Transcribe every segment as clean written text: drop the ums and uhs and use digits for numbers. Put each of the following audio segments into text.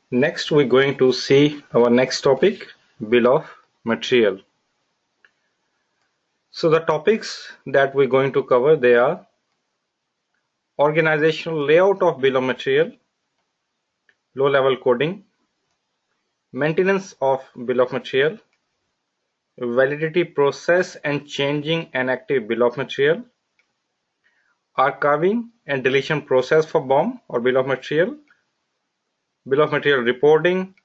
Next, we're going to see our next topic, bill of material. So the topics that we're going to cover, they are organizational layout of bill of material, low-level coding, maintenance of bill of material, validity process and changing an active bill of material, archiving and deletion process for BOM or bill of material reporting,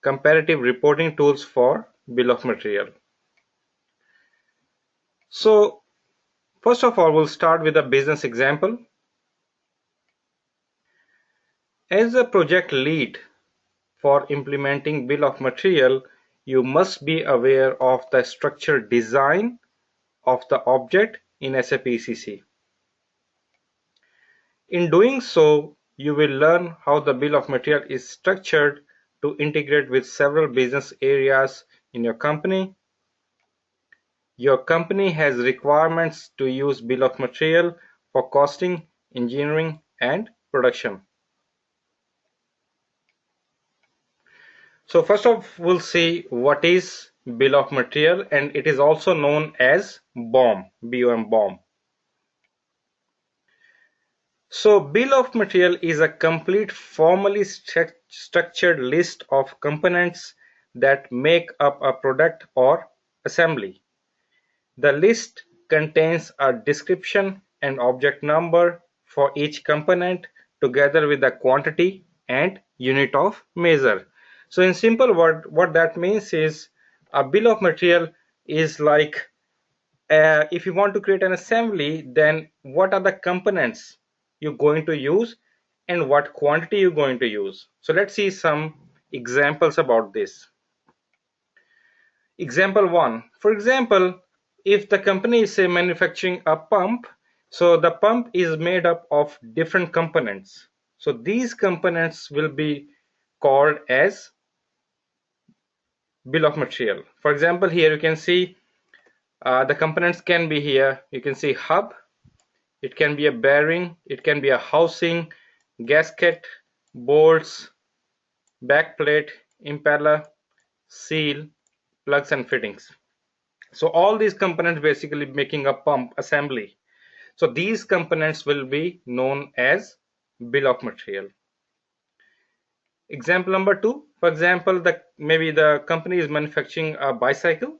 comparative reporting tools for bill of material. So first of all, we'll start with a business example. As a project lead for implementing bill of material, you must be aware of the structured design of the object in SAP ECC. In doing so, you will learn how the bill of material is structured to integrate with several business areas in your company. Your company has requirements to use bill of material for costing, engineering, and production. So first off, we'll see what is bill of material, and it is also known as BOM, BOM, BOM. So bill of material is a complete formally structured list of components that make up a product or assembly. The list contains a description and object number for each component together with the quantity and unit of measure. So in simple word, what that means is a bill of material is like if you want to create an assembly, then what are the components you're going to use and what quantity you're going to use. So let's see some examples about this. Example 1. For example, if the company is say manufacturing a pump, so the pump is made up of different components. So these components will be called as bill of material. For example, here you can see the components can be here. You can see hub, it can be a bearing, it can be a housing, gasket, bolts, backplate, impeller, seal, plugs and fittings. So all these components basically making a pump assembly. So these components will be known as bill of material. Example number 2, for example, maybe the company is manufacturing a bicycle.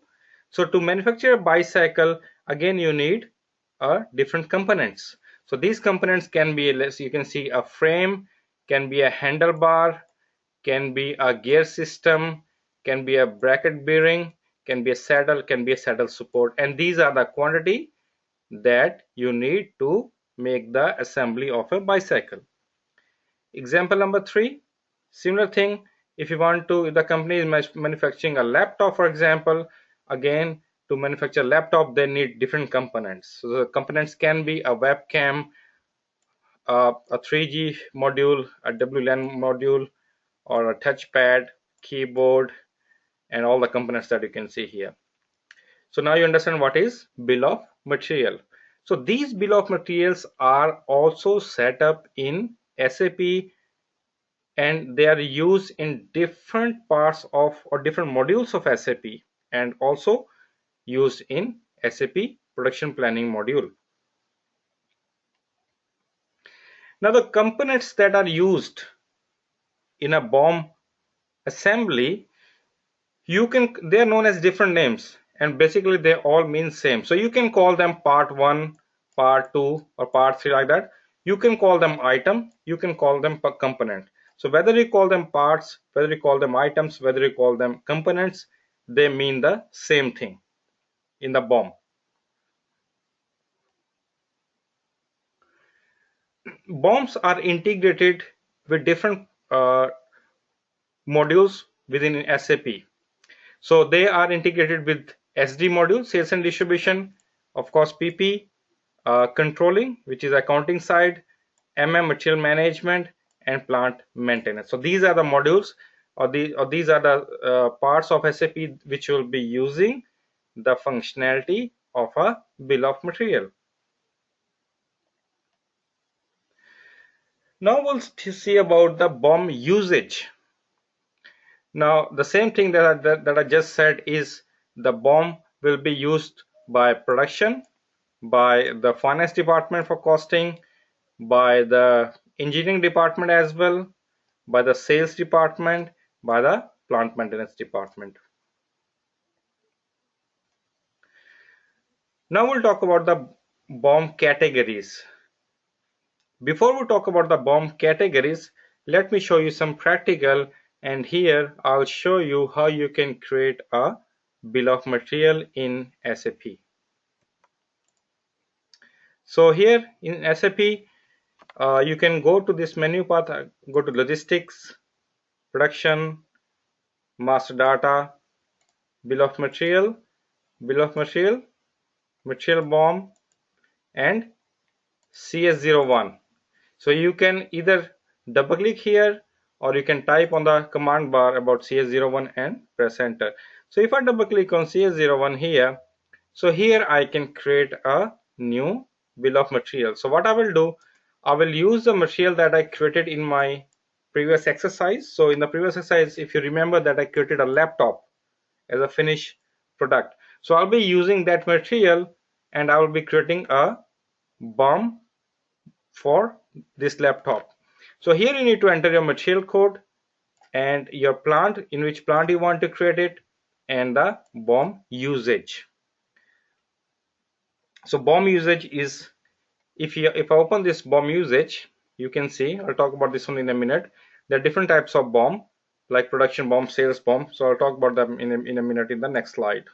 So to manufacture a bicycle, again you need different components. So these components can be, you can see a frame, can be a handlebar, can be a gear system, can be a bracket bearing, can be a saddle support, and these are the quantity that you need to make the assembly of a bicycle. Example number 3, similar thing, if you want to, if the company is manufacturing a laptop, for example, again to manufacture laptop they need different components. So the components can be a webcam, a 3G module, a WLAN module, or a touchpad, keyboard, and all the components that you can see here. So now you understand what is bill of material. So these bill of materials are also set up in SAP, and they are used in different parts of or different modules of SAP, and also used in SAP production planning module. Now the components that are used in a BOM assembly, they are known as different names, and basically they all mean same. So you can call them part 1, part 2, or part 3, like that. You can call them item, you can call them component. So whether you call them parts, whether you call them items, whether you call them components, they mean the same thing in the BOM. BOMs are integrated with different modules within SAP. So they are integrated with SD module, sales and distribution, of course PP, controlling, which is accounting side, material management, and plant maintenance. So these are the modules, or these are the parts of SAP which will be using the functionality of a bill of material. Now we'll see about the BOM usage. Now the same thing that I just said is the BOM will be used by production, by the finance department for costing, by the engineering department as well, by the sales department, by the plant maintenance department. Now we'll talk about the BOM categories. Before we talk about the BOM categories, let me show you some practical, and here I'll show you how you can create a bill of material in SAP. So here in SAP, you can go to this menu path, go to logistics, production, master data, bill of material, material BOM, and CS01. So you can either double click here, or you can type on the command bar about CS01 and press enter. So if I double click on CS01 here, so here I can create a new bill of material. So what I will do, I will use the material that I created in my previous exercise. So in the previous exercise, if you remember that I created a laptop as a finished product. So I'll be using that material, and I will be creating a BOM for this laptop. So here you need to enter your material code and your plant, in which plant you want to create it, and the BOM usage. So BOM usage is, if I open this BOM usage, you can see, I'll talk about this one in a minute. There are different types of BOM, like production BOM, sales BOM. So I'll talk about them in a minute in the next slide.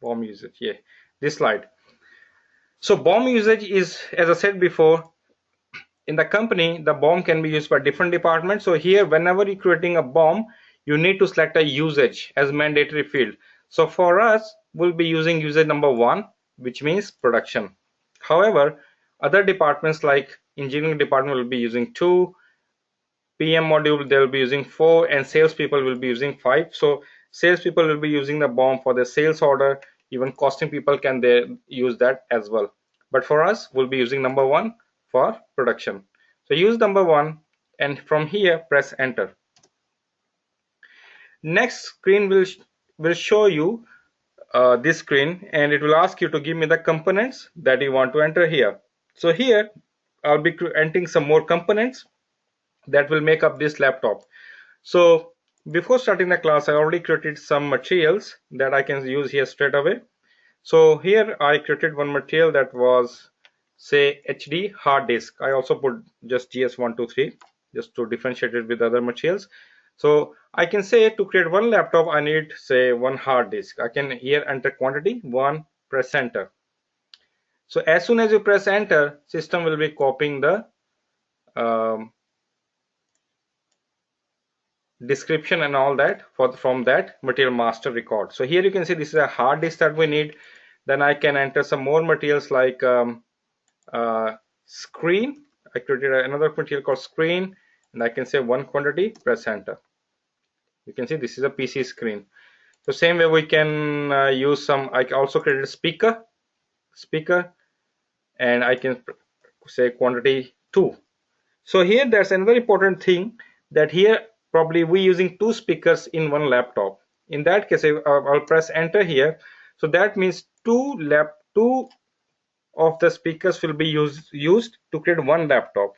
BOM usage, yeah, this slide. So BOM usage is, as I said before, in the company, the BOM can be used by different departments. So here, whenever you're creating a BOM, you need to select a usage as mandatory field. So for us, we'll be using usage number 1, which means production. However, other departments like engineering department will be using 2, PM module they'll be using 4, and salespeople will be using 5. So salespeople will be using the BOM for the sales order. Even costing people can use that as well. But for us, we'll be using number 1 for production. So use number 1, and from here press enter. Next screen will show you this screen, and it will ask you to give me the components that you want to enter here. So here I'll be entering some more components that will make up this laptop. So before starting the class, I already created some materials that I can use here straight away. So here I created one material that was, say, HD hard disk. I also put just GS123 just to differentiate it with other materials. So I can say to create one laptop, I need, say, one hard disk. I can here enter quantity 1, press enter. So as soon as you press enter, system will be copying the description and all that from that material master record. So here you can see this is a hard disk that we need. Then I can enter some more materials like screen. I created another material called screen, and I can say one quantity, press enter. You can see this is a PC screen. So same way we can use some, I also created a speaker, and I can say quantity 2. So here there's another important thing, that here probably we're using 2 speakers in one laptop. In that case, I'll press enter here. So that means 2 of the speakers will be used to create one laptop.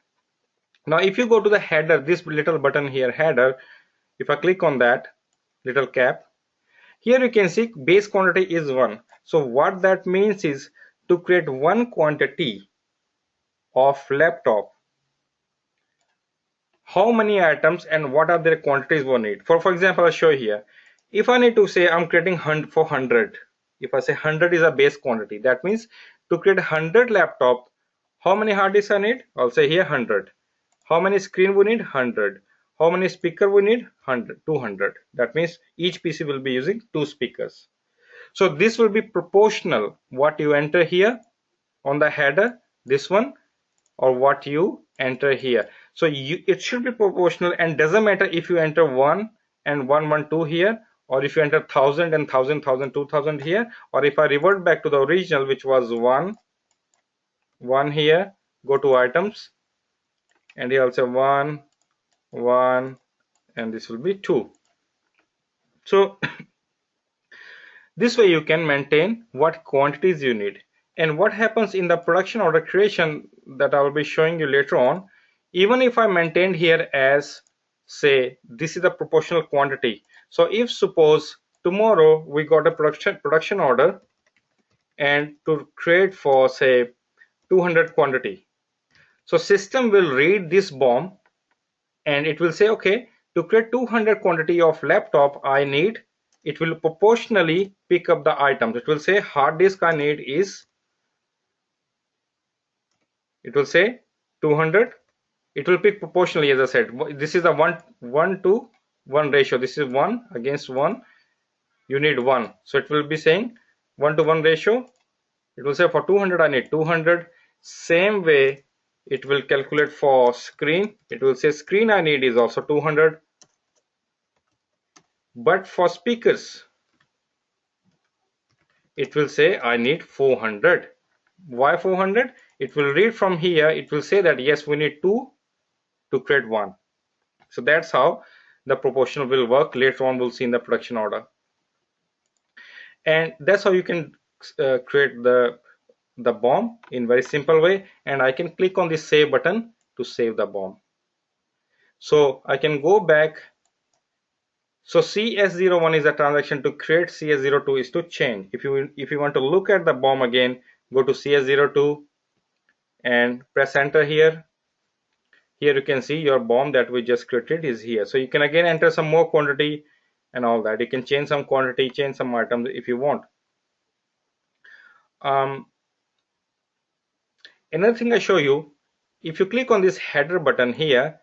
Now if you go to the header, this little button here, header, if I click on that little cap, here you can see base quantity is 1. So what that means is, to create one quantity of laptop, how many items and what are their quantities we need. For example, I'll show you here. If I need to say I'm creating 100, if I say 100 is a base quantity, that means to create 100 laptop, how many hard disks I need? I'll say here 100. How many screen we need? 100. How many speaker we need? 100, 200. That means each PC will be using 2 speakers. So this will be proportional what you enter here on the header, this one, or what you enter here. So it should be proportional, and doesn't matter if you enter 1 and 112 here, or if you enter 1000 and 1000, 1000, 2000 here, or if I revert back to the original, which was 1 1 here, go to items, and here also 1, 1, and this will be 2. So this way you can maintain what quantities you need. And what happens in the production order creation that I will be showing you later on, even if I maintained here as, say, this is the proportional quantity. So if suppose tomorrow we got a production order and to create for, say, 200 quantity. So system will read this BOM and it will say, okay, to create 200 quantity of laptop I need, it will proportionally pick up the items. It will say hard disk I need is, it will say 200. It will pick proportionally, as I said. This is a 1 to 1 ratio. This is 1 against 1. You need 1. So it will be saying 1 to 1 ratio. It will say for 200 I need 200. Same way it will calculate for screen. It will say screen I need is also 200. But for speakers, it will say I need 400. Why 400? It will read from here. It will say that yes, we need 2 to create 1. So that's how the proportional will work. Later on we'll see in the production order. And that's how you can create the BOM in very simple way. And I can click on the save button to save the BOM. So I can go back. So CS01 is a transaction to create, CS02 is to change. If you want to look at the BOM again, go to CS02 and press enter here. Here you can see your BOM that we just created is here. So you can again enter some more quantity and all that. You can change some quantity, change some items if you want. Another thing I show you, if you click on this header button here,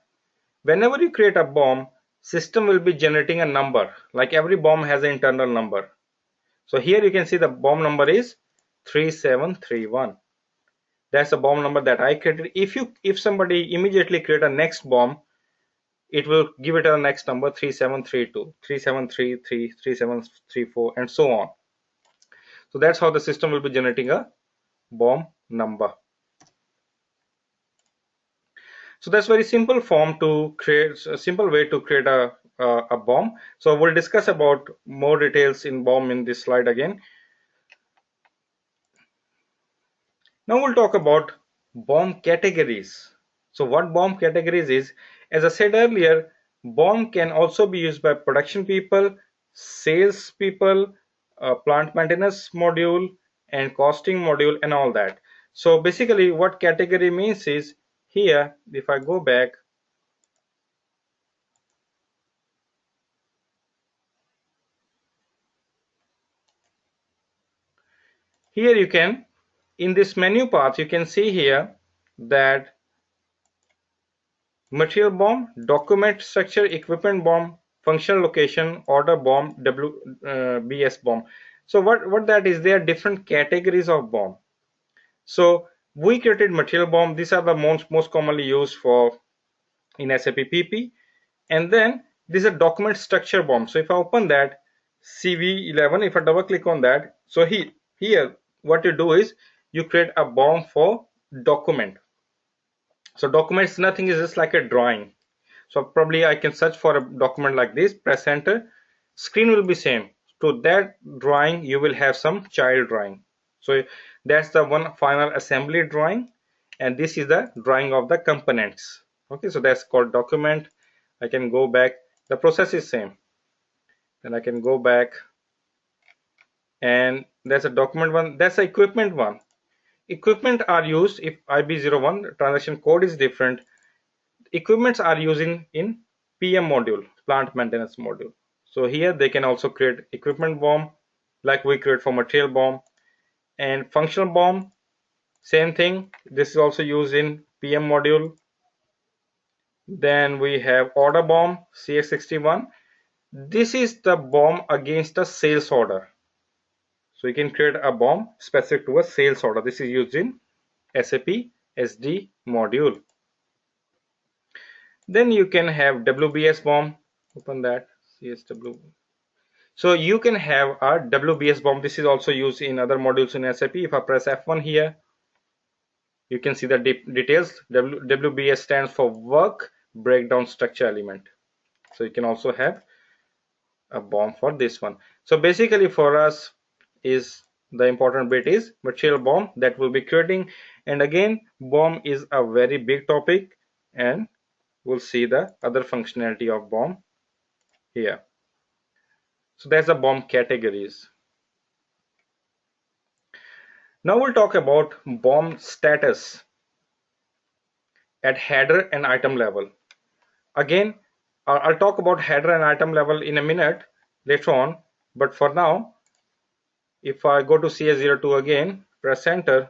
whenever you create a BOM, system will be generating a number. Like every BOM has an internal number. So here you can see the BOM number is 3731. That's the BOM number that I created. If somebody immediately create a next BOM, it will give it a next number 3732, 3733, 3734, and so on. So that's how the system will be generating a BOM number. So that's very simple form to create, a simple way to create a BOM. So we'll discuss about more details in BOM in this slide again. Now we'll talk about BOM categories. So what BOM categories is, as I said earlier, BOM can also be used by production people, sales people, plant maintenance module, and costing module, and all that. So basically what category means is, here if I go back, here you can, in this menu path, you can see here that material BOM, document structure, equipment BOM, functional location, order BOM, WBS BOM. So what that is, there are different categories of BOM. So we created material BOM. These are the most commonly used for in SAP PP. And then this is a document structure BOM. So if I open that CV11, if I double click on that, so here what you do is you create a BOM for document. So documents, nothing, is just like a drawing. So probably I can search for a document like this, press enter, screen will be same. To that drawing you will have some child drawing. So that's the one final assembly drawing, and this is the drawing of the components. Okay, so that's called document. I can go back, the process is same. Then I can go back, and that's a document one, that's the equipment one. Equipment are used if IB01 transaction code is different. Equipments are using in PM module, plant maintenance module. So here they can also create equipment BOM like we create for material BOM. And functional BOM, same thing, this is also used in PM module. Then we have order BOM, CX61. This is the BOM against a sales order. So you can create a BOM specific to a sales order. This is used in SAP SD module. Then you can have WBS BOM. Open that, CSW. So you can have a WBS BOM. This is also used in other modules in SAP. If I press F1 here, You can see the details. WBS stands for work breakdown structure element. So you can also have a BOM for this one. So basically for us is the important bit is material BOM that we'll be creating. And again, BOM is a very big topic, and we'll see the other functionality of BOM here. So that's the BOM categories. Now we'll talk about BOM status at header and item level. Again, I'll talk about header and item level in a minute later on, but for now, if I go to CS02 again, press enter.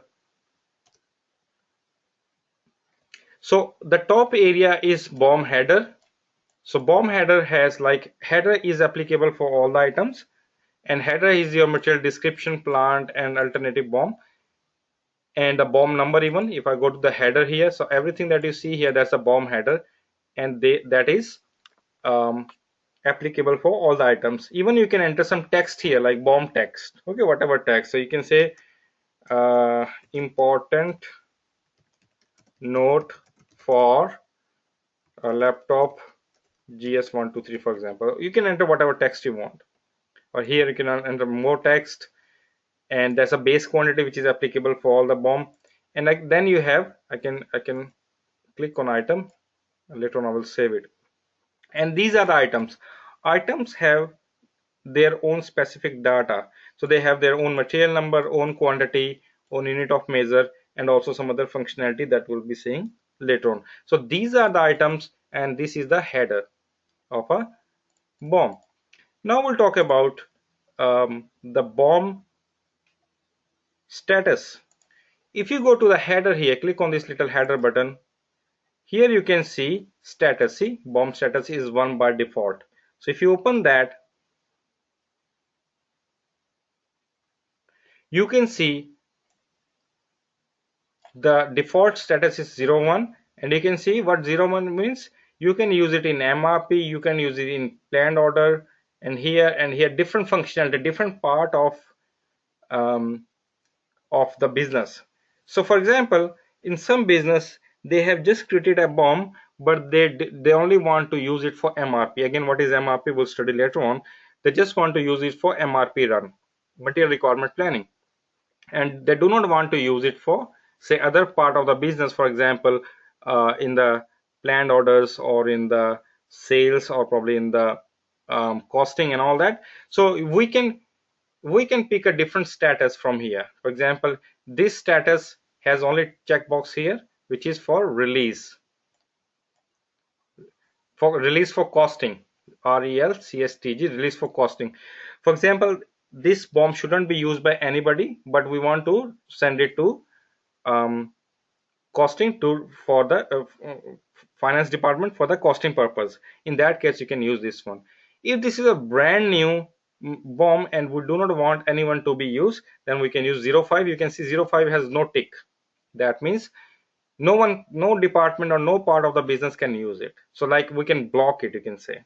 So the top area is BOM header. So BOM header has like header is applicable for all the items, and header is your material description, plant, and alternative BOM, and the BOM number even. If I go to the header here, so everything that you see here, that's a BOM header, and that is applicable for all the items. Even you can enter some text here like BOM text, okay, whatever text. So you can say important note for a laptop GS123, for example. You can enter whatever text you want, or here you can enter more text, and there's a base quantity which is applicable for all the BOM. And like then you have, I can click on item, and later on I will save it. And these are the items have their own specific data. So they have their own material number, own quantity, own unit of measure, and also some other functionality that we'll be seeing later on. So these are the items, and this is the header of a BOM. Now we'll talk about the BOM status. If you go to the header here, click on this little header button. Here you can see status. See, BOM status is 1 by default. So if you open that, you can see the default status is 01, and you can see what 01 means. You can use it in MRP, you can use it in planned order, and here different functionality, different part of the business. So for example, in some business they have just created a BOM, but they only want to use it for MRP. Again, what is MRP we'll study later on. They just want to use it for MRP run, material requirement planning, and they do not want to use it for say other part of the business, for example in the planned orders or in the sales or probably in the costing and all that. So we can pick a different status from here. For example, this status has only checkbox here which is for release for costing, RELCSTG, release for costing. For example, this BOM shouldn't be used by anybody, but we want to send it to costing for the finance department for the costing purpose. In that case, you can use this one. If this is a brand new BOM and we do not want anyone to be used, then we can use 05. You can see 05 has no tick. That means no department or no part of the business can use it. So like we can block it, you can say,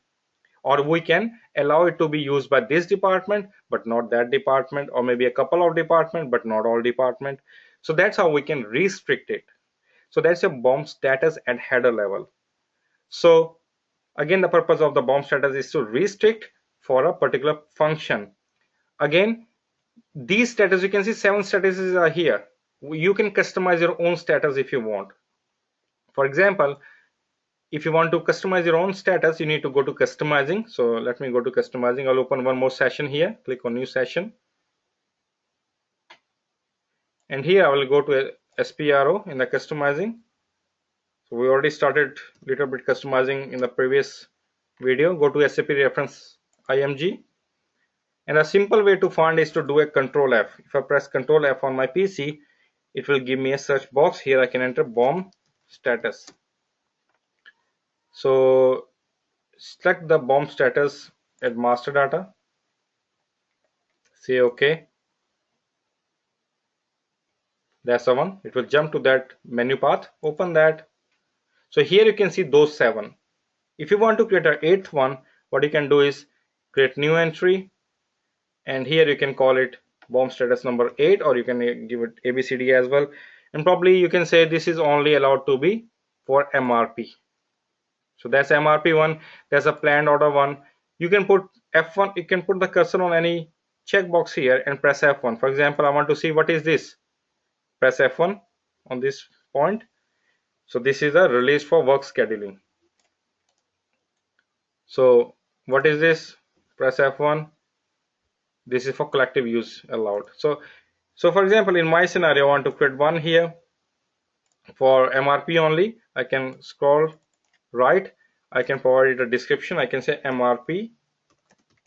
or we can allow it to be used by this department but not that department, or maybe a couple of department but not all department. So that's how we can restrict it. So that's a BOM status at header level. So again, the purpose of the BOM status is to restrict for a particular function. Again, these status, you can see 7 statuses are here. You can customize your own status if you want. For example, if you want to customize your own status, you need to go to customizing. So let me go to customizing. I'll open one more session here. Click on new session. And here I will go to SPRO in the customizing. So we already started a little bit customizing in the previous video. Go to SAP reference IMG. And a simple way to find is to do a Control F. If I press Control F on my PC, it will give me a search box. Here I can enter BOM status. So select the BOM status at master data. Say OK. That's the one. It will jump to that menu path. Open that. So here you can see those 7. If you want to create an 8th one, what you can do is create new entry, and here you can call it BOM status number 8, or you can give it ABCD as well. and probably you can say this is only allowed to be for MRP. So that's MRP one, there's a planned order one. You can put F1, you can put the cursor on any checkbox here and press F1. For example, I want to see what is this. Press F1 on this point. So this is a release for work scheduling. So what is this? Press F1. This is for collective use allowed. So for example, in my scenario, I want to create one here for MRP only. I can scroll right. I can provide it a description. I can say MRP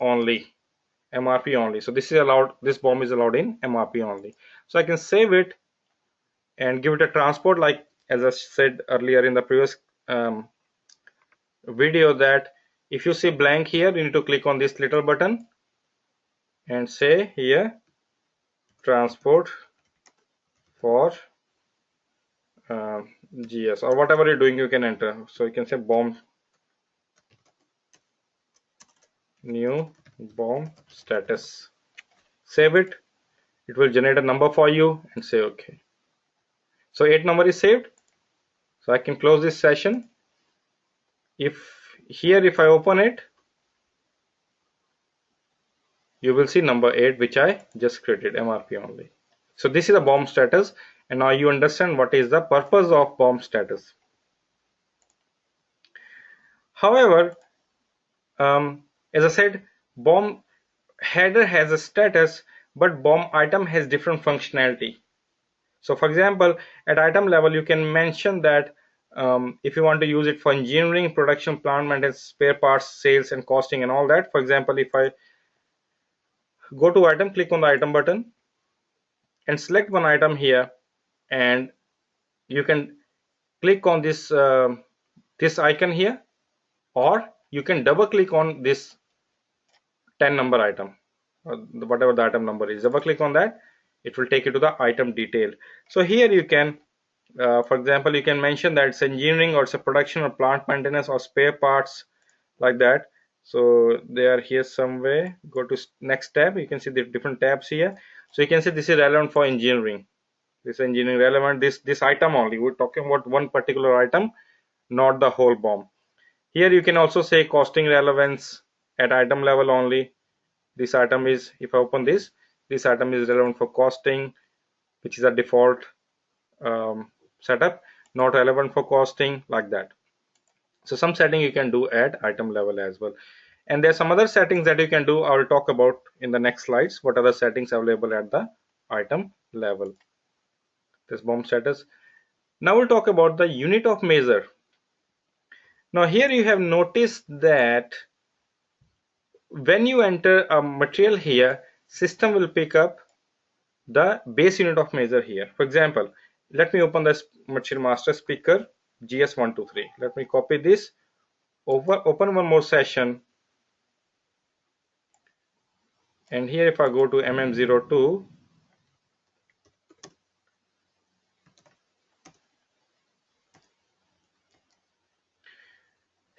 only. MRP only. So this is allowed. This BOM is allowed in MRP only. So I can save it and give it a transport, like as I said earlier in the previous video, that if you see blank here, you need to click on this little button and say here transport for GS, or whatever you're doing, you can enter. So you can say BOM, new BOM status. Save it. It will generate a number for you and say OK. So 8 number is saved. So I can close this session. If I open it, you will see number 8, which I just created, MRP only. So this is the BOM status, and now you understand what is the purpose of BOM status. However, as I said, BOM header has a status, but BOM item has different functionality. So for example, at item level, you can mention that if you want to use it for engineering, production, plant maintenance, spare parts, sales, and costing, and all that. For example, if I go to item, click on the item button and select one item here, and you can click on this icon here, or you can double click on this 10 number item, or whatever the item number is. Double click on that, it will take you to the item detail. So here you can for example, you can mention that it's engineering, or it's a production or plant maintenance, or spare parts, like that. So they are here somewhere. Go to next tab, you can see the different tabs here. So you can see this is relevant for engineering. This engineering relevant, this item only. We're talking about one particular item, not the whole BOM. Here you can also say costing relevance at item level only. This item is, if I open this item is relevant for costing, which is a default setup, not relevant for costing, like that. So some setting you can do at item level as well. And there's some other settings that you can do. I will talk about in the next slides what are the settings available at the item level. This BOM status. Now we'll talk about the unit of measure. Now here you have noticed that when you enter a material here, system will pick up the base unit of measure here. For example, let me open this material master speaker GS123. Let me copy this, open one more session, and here if I go to MM02,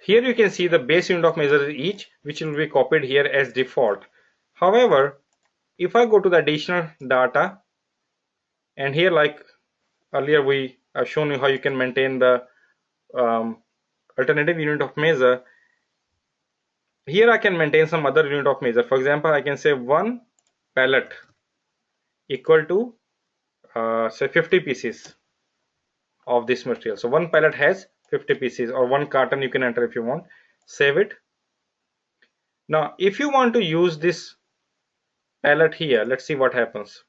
here you can see the base unit of measure each, which will be copied here as default. However, if I go to the additional data, and here, like earlier we have shown you how you can maintain the alternative unit of measure. Here I can maintain some other unit of measure. For example, I can say one pallet equal to say 50 pieces of this material. So one pallet has 50 pieces, or one carton you can enter if you want. Save it. Now if you want to use this pallet here, let's see what happens.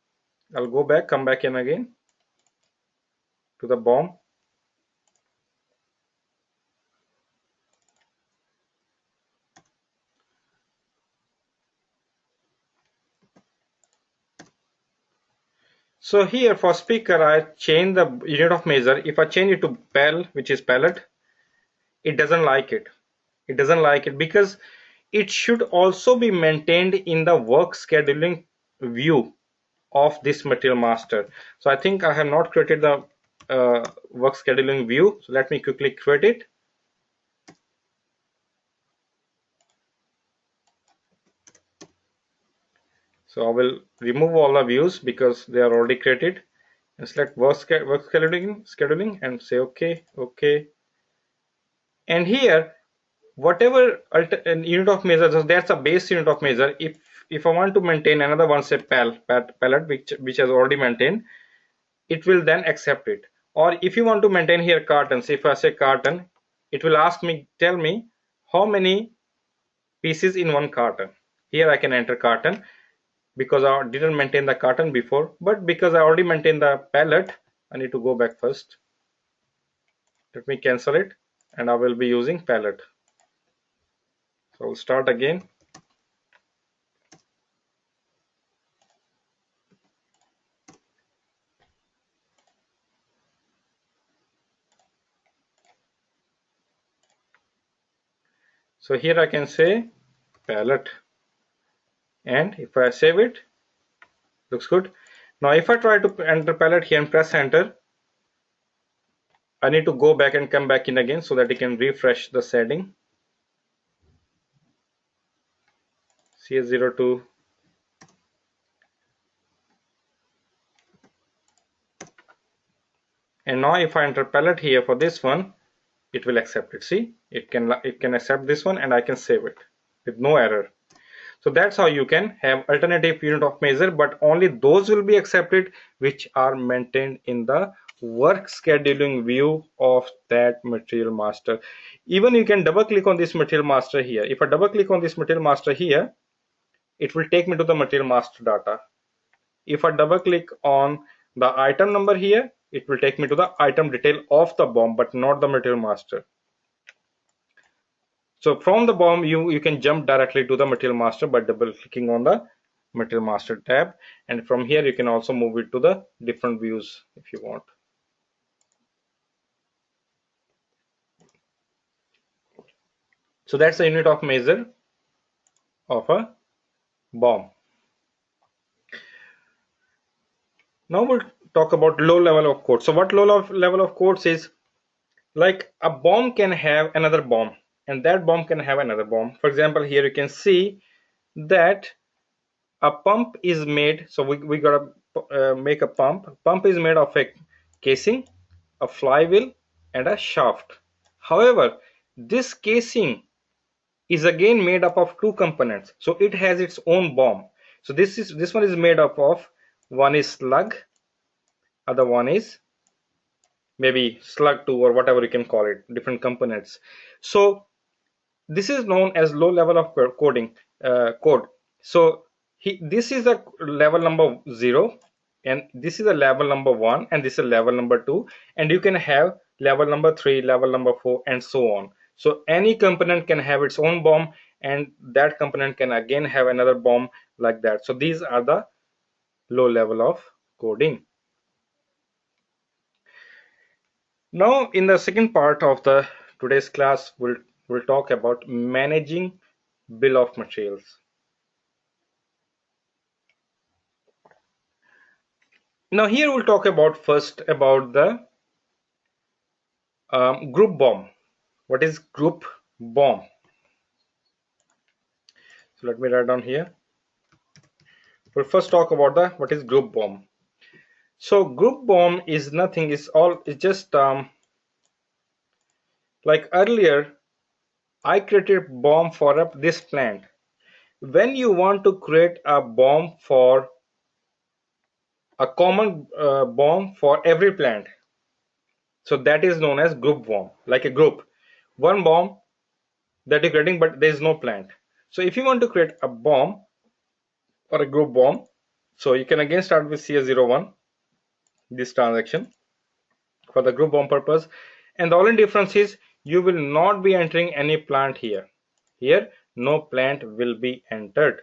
I'll go back, come back in again to the BOM. So here for speaker, I change the unit of measure. If I change it to PAL, which is pallet, it doesn't like it. It doesn't like it because it should also be maintained in the work scheduling view of this material master. So I think I have not created the work scheduling view. So let me quickly create it. So I will remove all the views because they are already created, and select work scheduling and say okay. And here whatever unit of measure, so that's a base unit of measure. If I want to maintain another one, say pallet, which has already maintained, it will then accept it. Or if you want to maintain here cartons, if I say carton, it will ask me, tell me how many pieces in one carton. Here I can enter carton because I didn't maintain the carton before, but because I already maintained the pallet, I need to go back first. Let me cancel it, and I will be using pallet. So I'll start again. So here I can say pallet, and if I save it, looks good. Now if I try to enter pallet here and press enter, I need to go back and come back in again so that it can refresh the setting. CS02. And now if I enter palette here for this one, it will accept it. See, it can accept this one, and I can save it with no error. So that's how you can have alternative unit of measure, but only those will be accepted which are maintained in the work scheduling view of that material master. Even you can double click on this material master here. If I double click on this material master here, it will take me to the material master data. If I double click on the item number here, it will take me to the item detail of the BOM, but not the material master. So from the BOM, you can jump directly to the material master by double clicking on the material master tab, and from here you can also move it to the different views if you want. So that's the unit of measure of a BOM. Now we'll talk about low level of code. So what low level of codes is, like a BOM can have another BOM, and that BOM can have another BOM. For example, here you can see that a pump is made. So we gotta make a pump. Pump is made of a casing, a flywheel, and a shaft. However, this casing is again made up of two components, so it has its own BOM. So this one is made up of, one is slug, other one is maybe slug 2 or whatever you can call it, different components. So this is known as low level of code. So this is a level number 0, and this is a level number 1, and this is a level number 2, and you can have level number 3, level number 4, and so on. So any component can have its own BOM, and that component can again have another BOM, like that. So these are the low level of coding. Now in the second part of the today's class, we'll talk about managing bill of materials. Now here we'll talk about first about the group BOM. What is group BOM? So let me write down here. We'll first talk about the what is group BOM. So group BOM is nothing. It's just like earlier I created BOM for this plant. When you want to create a BOM for a common BOM for every plant, so that is known as group BOM, like a group, one BOM that you're creating, but there is no plant. So if you want to create a BOM or a group BOM, so you can again start with CS01, this transaction for the group BOM purpose, and the only difference is you will not be entering any plant here. Here no plant will be entered.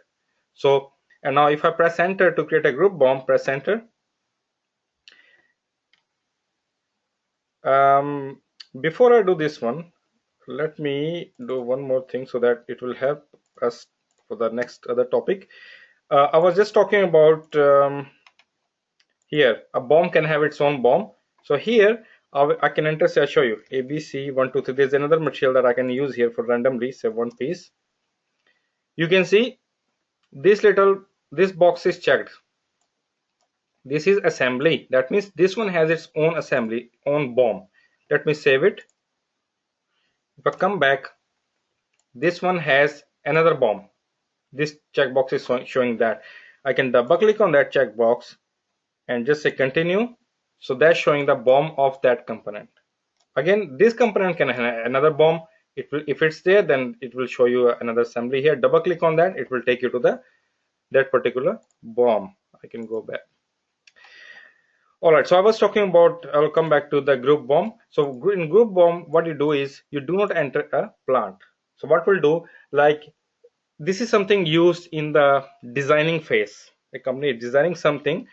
So, and now if I press enter to create a group BOM, press enter. Before I do this one, let me do one more thing so that it will help us for the next other topic. I was just talking about here a BOM can have its own BOM. So here I can enter, say I show you ABC123. There's another material that I can use here for randomly, say one piece. You can see this box is checked. This is assembly. That means this one has its own assembly, own BOM. Let me save it. If I come back, this one has another BOM. This checkbox is showing that. I can double click on that checkbox and just say continue. So that's showing the BOM of that component. Again, this component can have another BOM. It will, if it's there, then it will show you another assembly here. Double click on that, it will take you to that particular BOM. I can go back. All right, so I was talking about, I'll come back to the group BOM. So in group BOM, what you do is you do not enter a plant. So what we'll do, like this is something used in the designing phase. A company is designing something,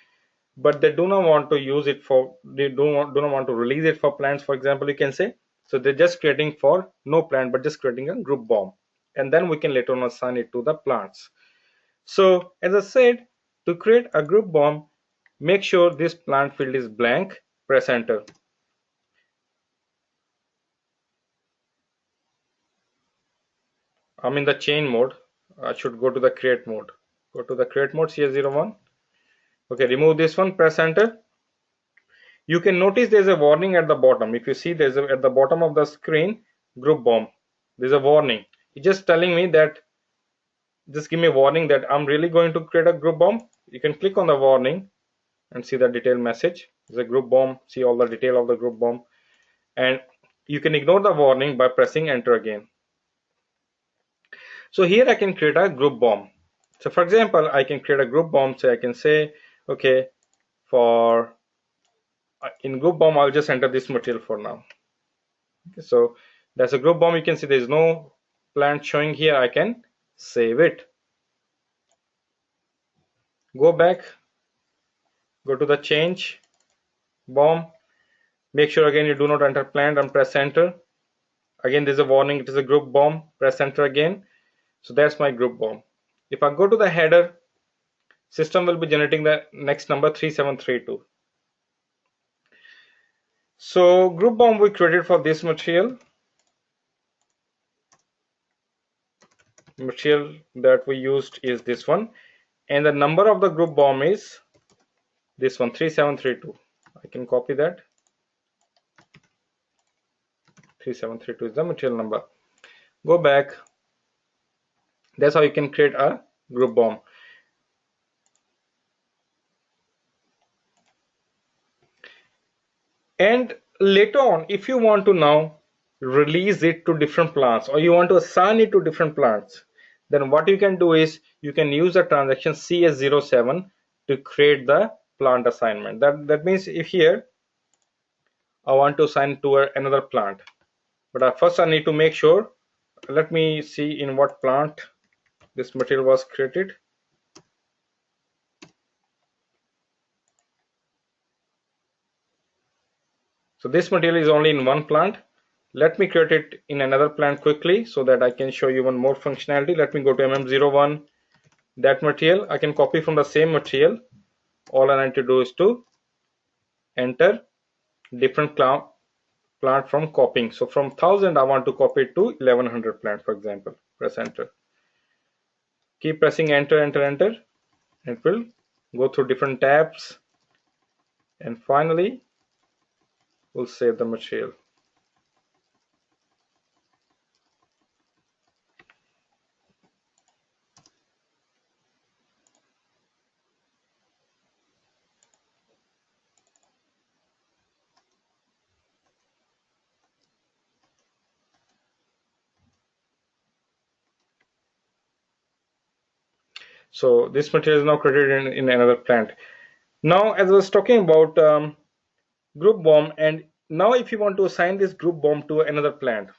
but they do not want to use it for, they do not want to release it for plants, for example, you can say. So they're just creating for no plant, but just creating a group BOM. And then we can later on assign it to the plants. So as I said, to create a group BOM, make sure this plant field is blank, press enter. I'm in the chain mode. I should go to the create mode. Go to the create mode, CS01. Okay, remove this one, press enter. You can notice there's a warning at the bottom. If you see, there's at the bottom of the screen, group BOM. There's a warning. It's just telling me that, just give me a warning that I'm really going to create a group BOM. You can click on the warning and see the detailed message. There's a group BOM, see all the detail of the group BOM. And you can ignore the warning by pressing enter again. So here I can create a group BOM. So for example, I can create a group BOM. So I can say, okay, for in group BOM, I'll just enter this material for now. Okay, so that's a group BOM. You can see there's no plant showing here. I can save it. Go back, go to the change BOM. Make sure again you do not enter plant and press enter. Again, there's a warning. It is a group BOM. Press enter again. So that's my group BOM. If I go to the header, system will be generating the next number 3732. So group BOM we created for this material that we used is this one, and the number of the group BOM is this one, 3732. I can copy that. 3732 is the material number. Go back. That's how you can create a group BOM. And later on, if you want to now release it to different plants, or you want to assign it to different plants, then what you can do is you can use the transaction CS07 to create the plant assignment. That means if here I want to assign to another plant, but first I need to make sure, let me see in what plant this material was created. So this material is only in one plant. Let me create it in another plant quickly so that I can show you one more functionality. Let me go to MM01. That material I can copy from the same material. All I need to do is to enter different plant from copying. So from 1000 I want to copy it to 1100 plant, for example. Press enter. Keep pressing enter, enter, enter. It will go through different tabs, and finally we'll save the material. So this material is now created in another plant. Now, as I was talking about group BOM, and now if you want to assign this group BOM to another plant,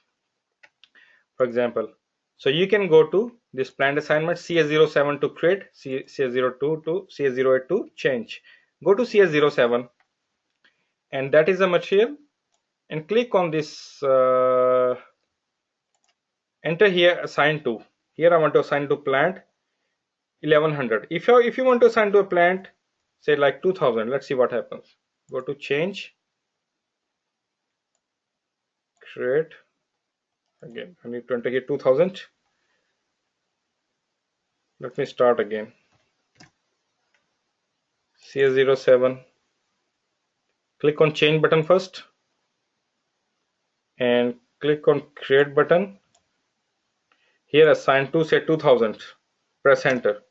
for example, so you can go to this plant assignment, CS07 to create, CS02 to CS08 to change. Go to CS07, and that is a material, and click on this, enter here assign to. Here I want to assign to plant 1100. If you want to assign to a plant, say like 2000, let's see what happens. Go to change, create. Again, I need to enter here 2000. Let me start again. CS07, click on change button first and click on create button. Here assign to say 2000, press enter.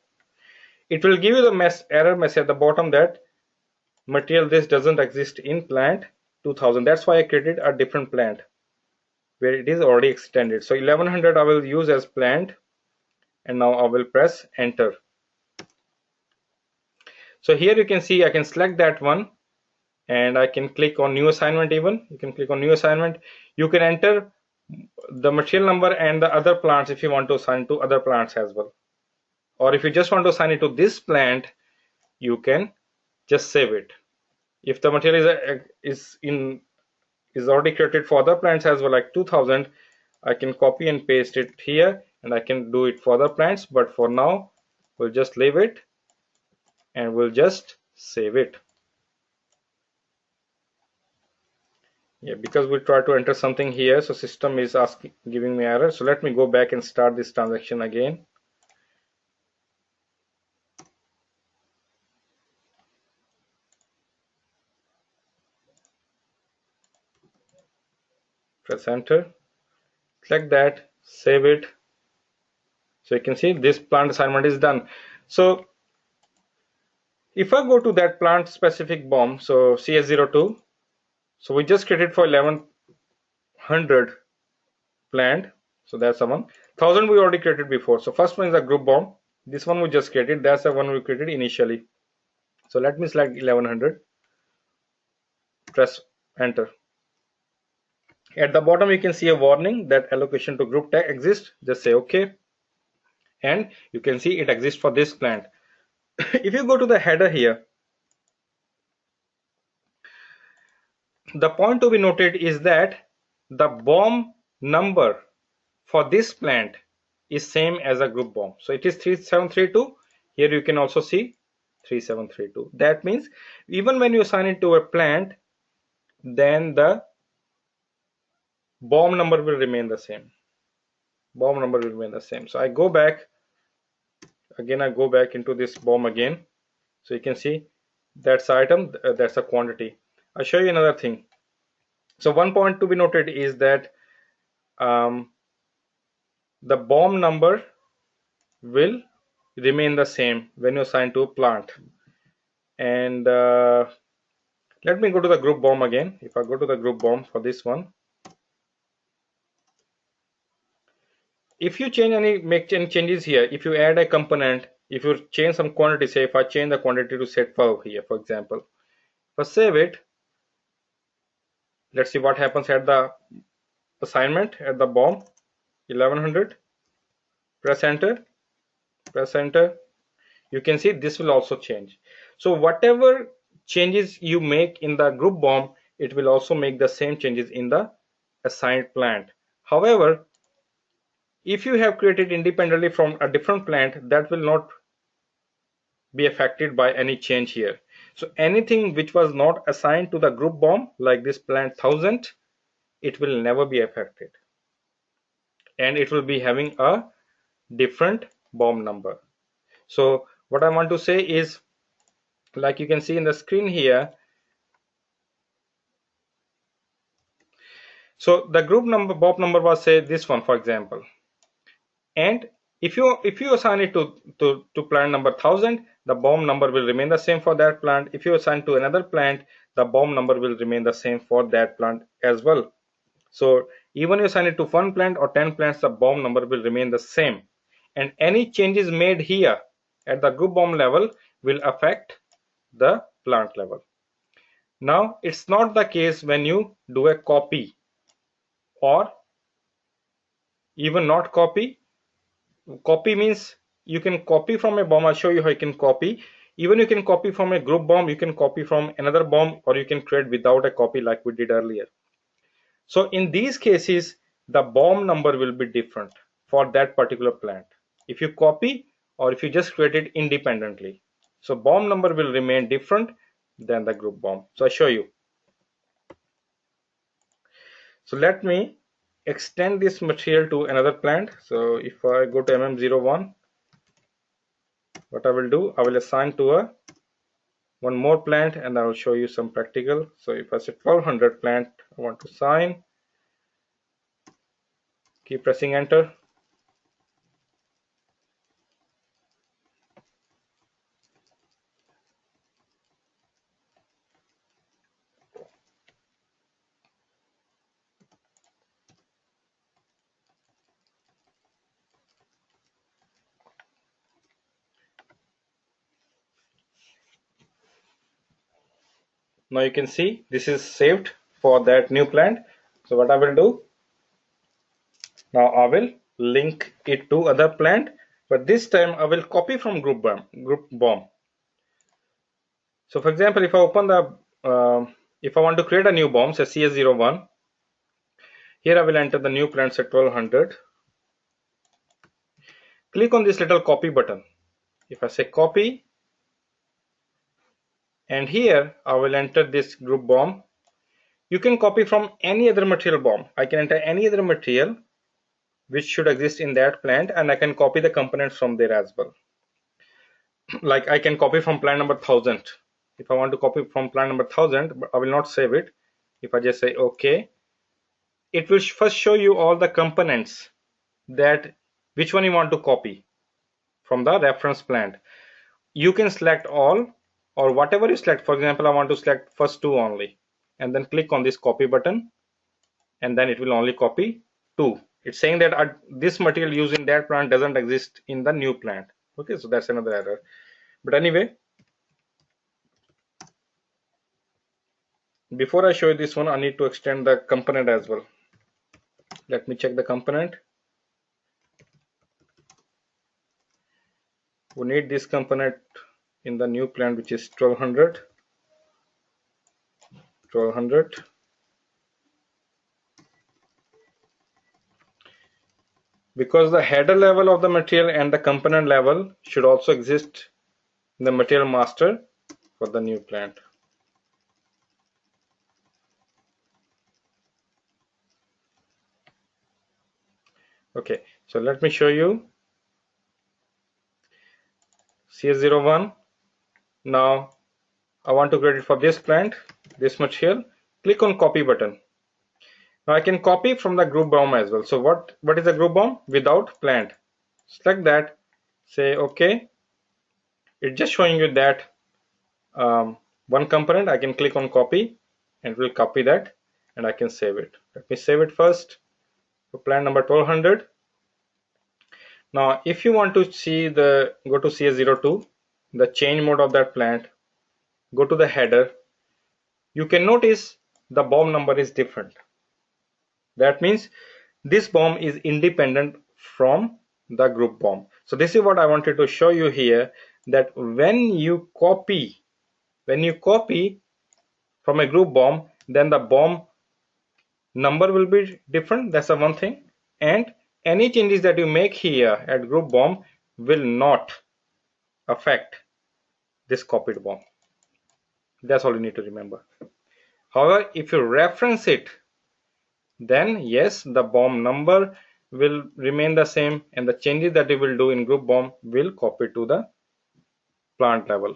It will give you the error message at the bottom that material this doesn't exist in plant 2000. That's why I created a different plant where it is already extended. So 1100 I will use as plant, and now I will press enter. So here you can see I can select that one and I can click on new assignment. Even you can click on new assignment. You can enter the material number and the other plants if you want to assign to other plants as well, or if you just want to assign it to this plant, you can just save it. If the material is already created for other plants as well, like 2000, I can copy and paste it here and I can do it for other plants, but for now we'll just leave it and we'll just save it. Yeah, because we try to enter something here, so system is giving me error. So let me go back and start this transaction again. Press enter, select that, save it. So you can see this plant assignment is done. So if I go to that plant specific BOM, so CS02, so we just created for 1100 plant, so that's the one. 1000 we already created before. So first one is a group BOM. This one we just created, that's the one we created initially. So let me select 1100, press enter. At the bottom you can see a warning that allocation to group tag exists. Just say OK, and you can see it exists for this plant. If you go to the header here, the point to be noted is that the BOM number for this plant is same as a group BOM. So it is 3732. Here you can also see 3732. That means even when you assign it to a plant, then the BOM number will remain the same. BOM number will remain the same. So I go back again, I go back into this BOM again. So you can see that's item, that's a quantity. I'll show you another thing. So one point to be noted is that the BOM number will remain the same when you assign to a plant. And let me go to the group BOM again. If I go to the group BOM for this one, if you make any changes here, if you add a component, if you change some quantity, say if I change the quantity to set 12 here, for example, if I save it, let's see what happens at the assignment at the BOM 1100. Press enter, press enter. You can see this will also change. So whatever changes you make in the group BOM, it will also make the same changes in the assigned plant. However, if you have created independently from a different plant, that will not be affected by any change here. So anything which was not assigned to the group BOM, like this plant 1000, it will never be affected, and it will be having a different BOM number. So what I want to say is, like you can see in the screen here, so the group number BOM number was, say, this one, for example, and if you assign it to plant number 1000, the BOM number will remain the same for that plant. If you assign to another plant, the BOM number will remain the same for that plant as well. So even you assign it to 1 plant or 10 plants, the BOM number will remain the same, and any changes made here at the group BOM level will affect the plant level. Now it's not the case when you do a copy, or even not copy. Copy means you can copy from a BOM. I'll show you how you can copy. Even you can copy from a group BOM, you can copy from another BOM, or you can create without a copy like we did earlier. So in these cases, the BOM number will be different for that particular plant if you copy or if you just create it independently. So BOM number will remain different than the group BOM. So I'll show you. So let me extend this material to another plant. So if I go to MM01, what I will do, I will assign to a one more plant, and I will show you some practical. So if I say 1200 plant, I want to sign, keep pressing enter. Now you can see this is saved for that new plant. So what I will do now, I will link it to other plant, but this time I will copy from group BOM. So for example, if I open the if I want to create a new BOM, say CS01, here I will enter the new plant at 1200. Click on this little copy button. If I say copy, and here I will enter this group BOM. You can copy from any other material BOM. I can enter any other material which should exist in that plant, and I can copy the components from there as well. Like I can copy from plant number 1000. If I want to copy from plant number 1000, but I will not save it. If I just say OK, it will first show you all the components that which one you want to copy from the reference plant. You can select all, or whatever you select. For example, I want to select first two only, and then click on this copy button, and then it will only copy two. It's saying that this material used in that plant doesn't exist in the new plant. Okay, so that's another error. But anyway, before I show you this one, I need to extend the component as well. Let me check the component. We need this component in the new plant, which is 1200. Because the header level of the material and the component level should also exist in the material master for the new plant. Okay, so let me show you CS01. Now I want to create it for this plant, this material. Click on copy button. Now I can copy from the group BOM as well. So what is the group BOM? Without plant. Select that, say OK. It's just showing you that one component. I can click on copy and it will copy that, and I can save it. Let me save it first for plant number 1200. Now if you want to see go to CS02, the change mode of that plant, go to the header. You can notice the BOM number is different. That means this BOM is independent from the group BOM. So this is what I wanted to show you here, that when you copy from a group BOM, then the BOM number will be different. That's the one thing. And any changes that you make here at group BOM will not affect this copied BOM. That's all you need to remember. However, if you reference it, then yes, the BOM number will remain the same, and the changes that you will do in group BOM will copy to the plant level.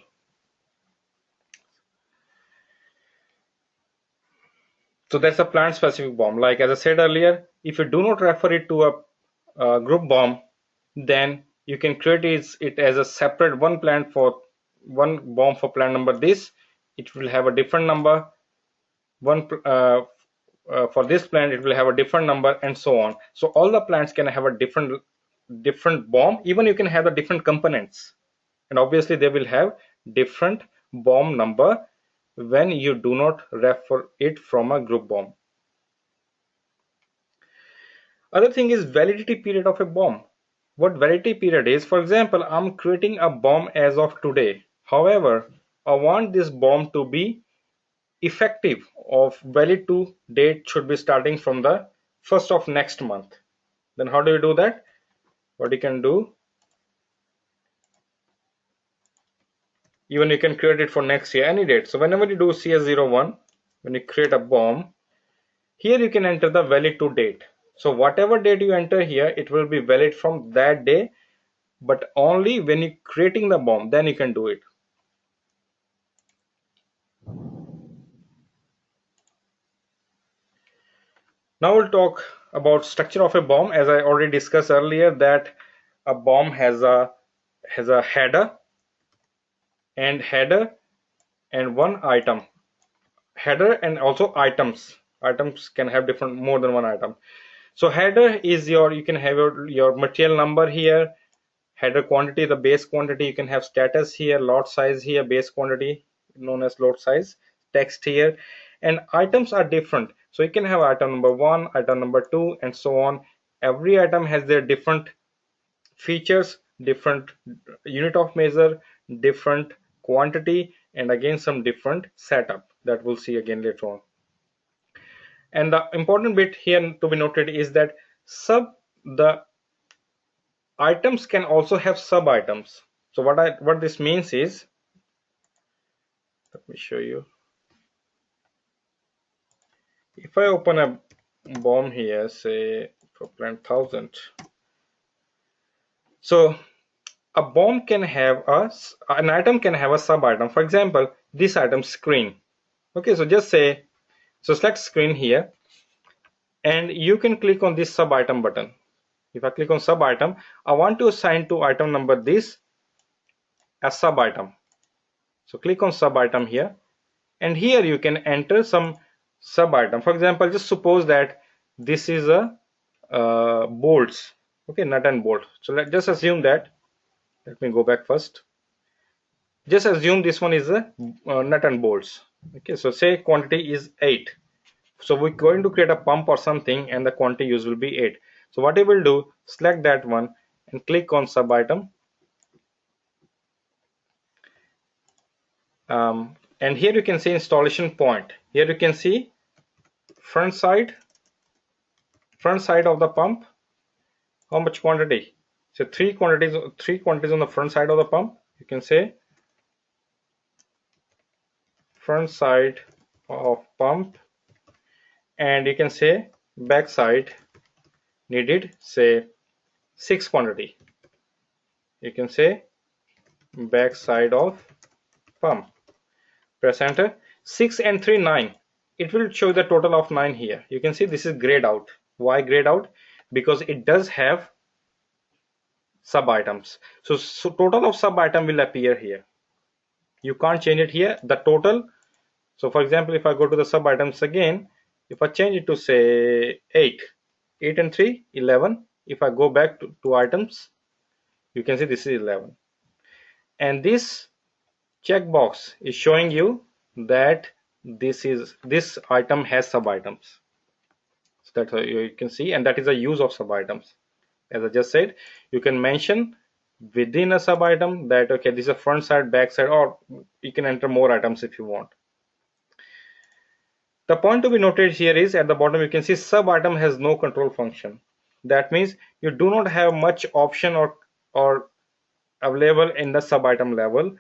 So that's a plant specific BOM. Like as I said earlier, if you do not refer it to a group BOM, then you can create it as a separate one BOM for plant number this. It will have a different number. For this plant it will have a different number, and so on. So all the plants can have a different BOM. Even you can have the different components, and obviously they will have different BOM number when you do not refer it from a group BOM. Other thing is validity period of a BOM. What validity period is, for example, I'm creating a BOM as of today. However, I want this BOM to be effective of valid to date should be starting from the 1st of next month. Then how do you do that? What you can do, even you can create it for next year, any date. So whenever you do CS01, when you create a BOM, here you can enter the valid to date. So whatever date you enter here, it will be valid from that day, but only when you're creating the BOM, then you can do it. Now we'll talk about structure of a BOM. As I already discussed earlier, that a BOM has a header and one item. Header and also items. Items can have different more than one item. So header is you can have your material number here, header quantity, the base quantity. You can have status here, lot size here, base quantity known as lot size, text here, and items are different. So you can have item number 1, item number 2, and so on. Every item has their different features, different unit of measure, different quantity, and again some different setup that we'll see again later on. And the important bit here to be noted is that the items can also have sub items. So what this means is, let me show you. If I open a BOM here, say for plant 1000, so a BOM can have an item can have a sub item. For example, this item screen. Okay, so just say, so select screen here, and you can click on this sub item button. If I click on sub item, I want to assign to item number this as sub item. So click on sub item here, and here you can enter some sub item. For example, just suppose that this is a bolts, okay, nut and bolt. So let's just assume that, let me go back first. Just assume this one is a nut and bolts. Okay, so say quantity is 8. So we're going to create a pump or something, and the quantity use will be 8. So what I will do, select that one and click on sub item. And here you can see installation point. Here you can see front side of the pump, how much quantity. So three quantities on the front side of the pump. You can say front side of pump, and you can say back side needed, say 6 quantity. You can say back side of pump. Press enter. 6 and 3, 9. It will show the total of 9 here. You can see this is grayed out. Why grayed out? Because it does have sub items. So total of sub item will appear here. You can't change it here. The total. So for example, if I go to the sub items again, if I change it to say 8 and 3, 11. If I go back to items, you can see this is 11. And this checkbox is showing you that this item has sub items. So that's how you can see, and that is a use of sub items. As I just said, you can mention within a sub item that okay, this is a front side, back side, or you can enter more items if you want. The point to be noted here is at the bottom you can see sub item has no control function. That means you do not have much option or available in the sub item level.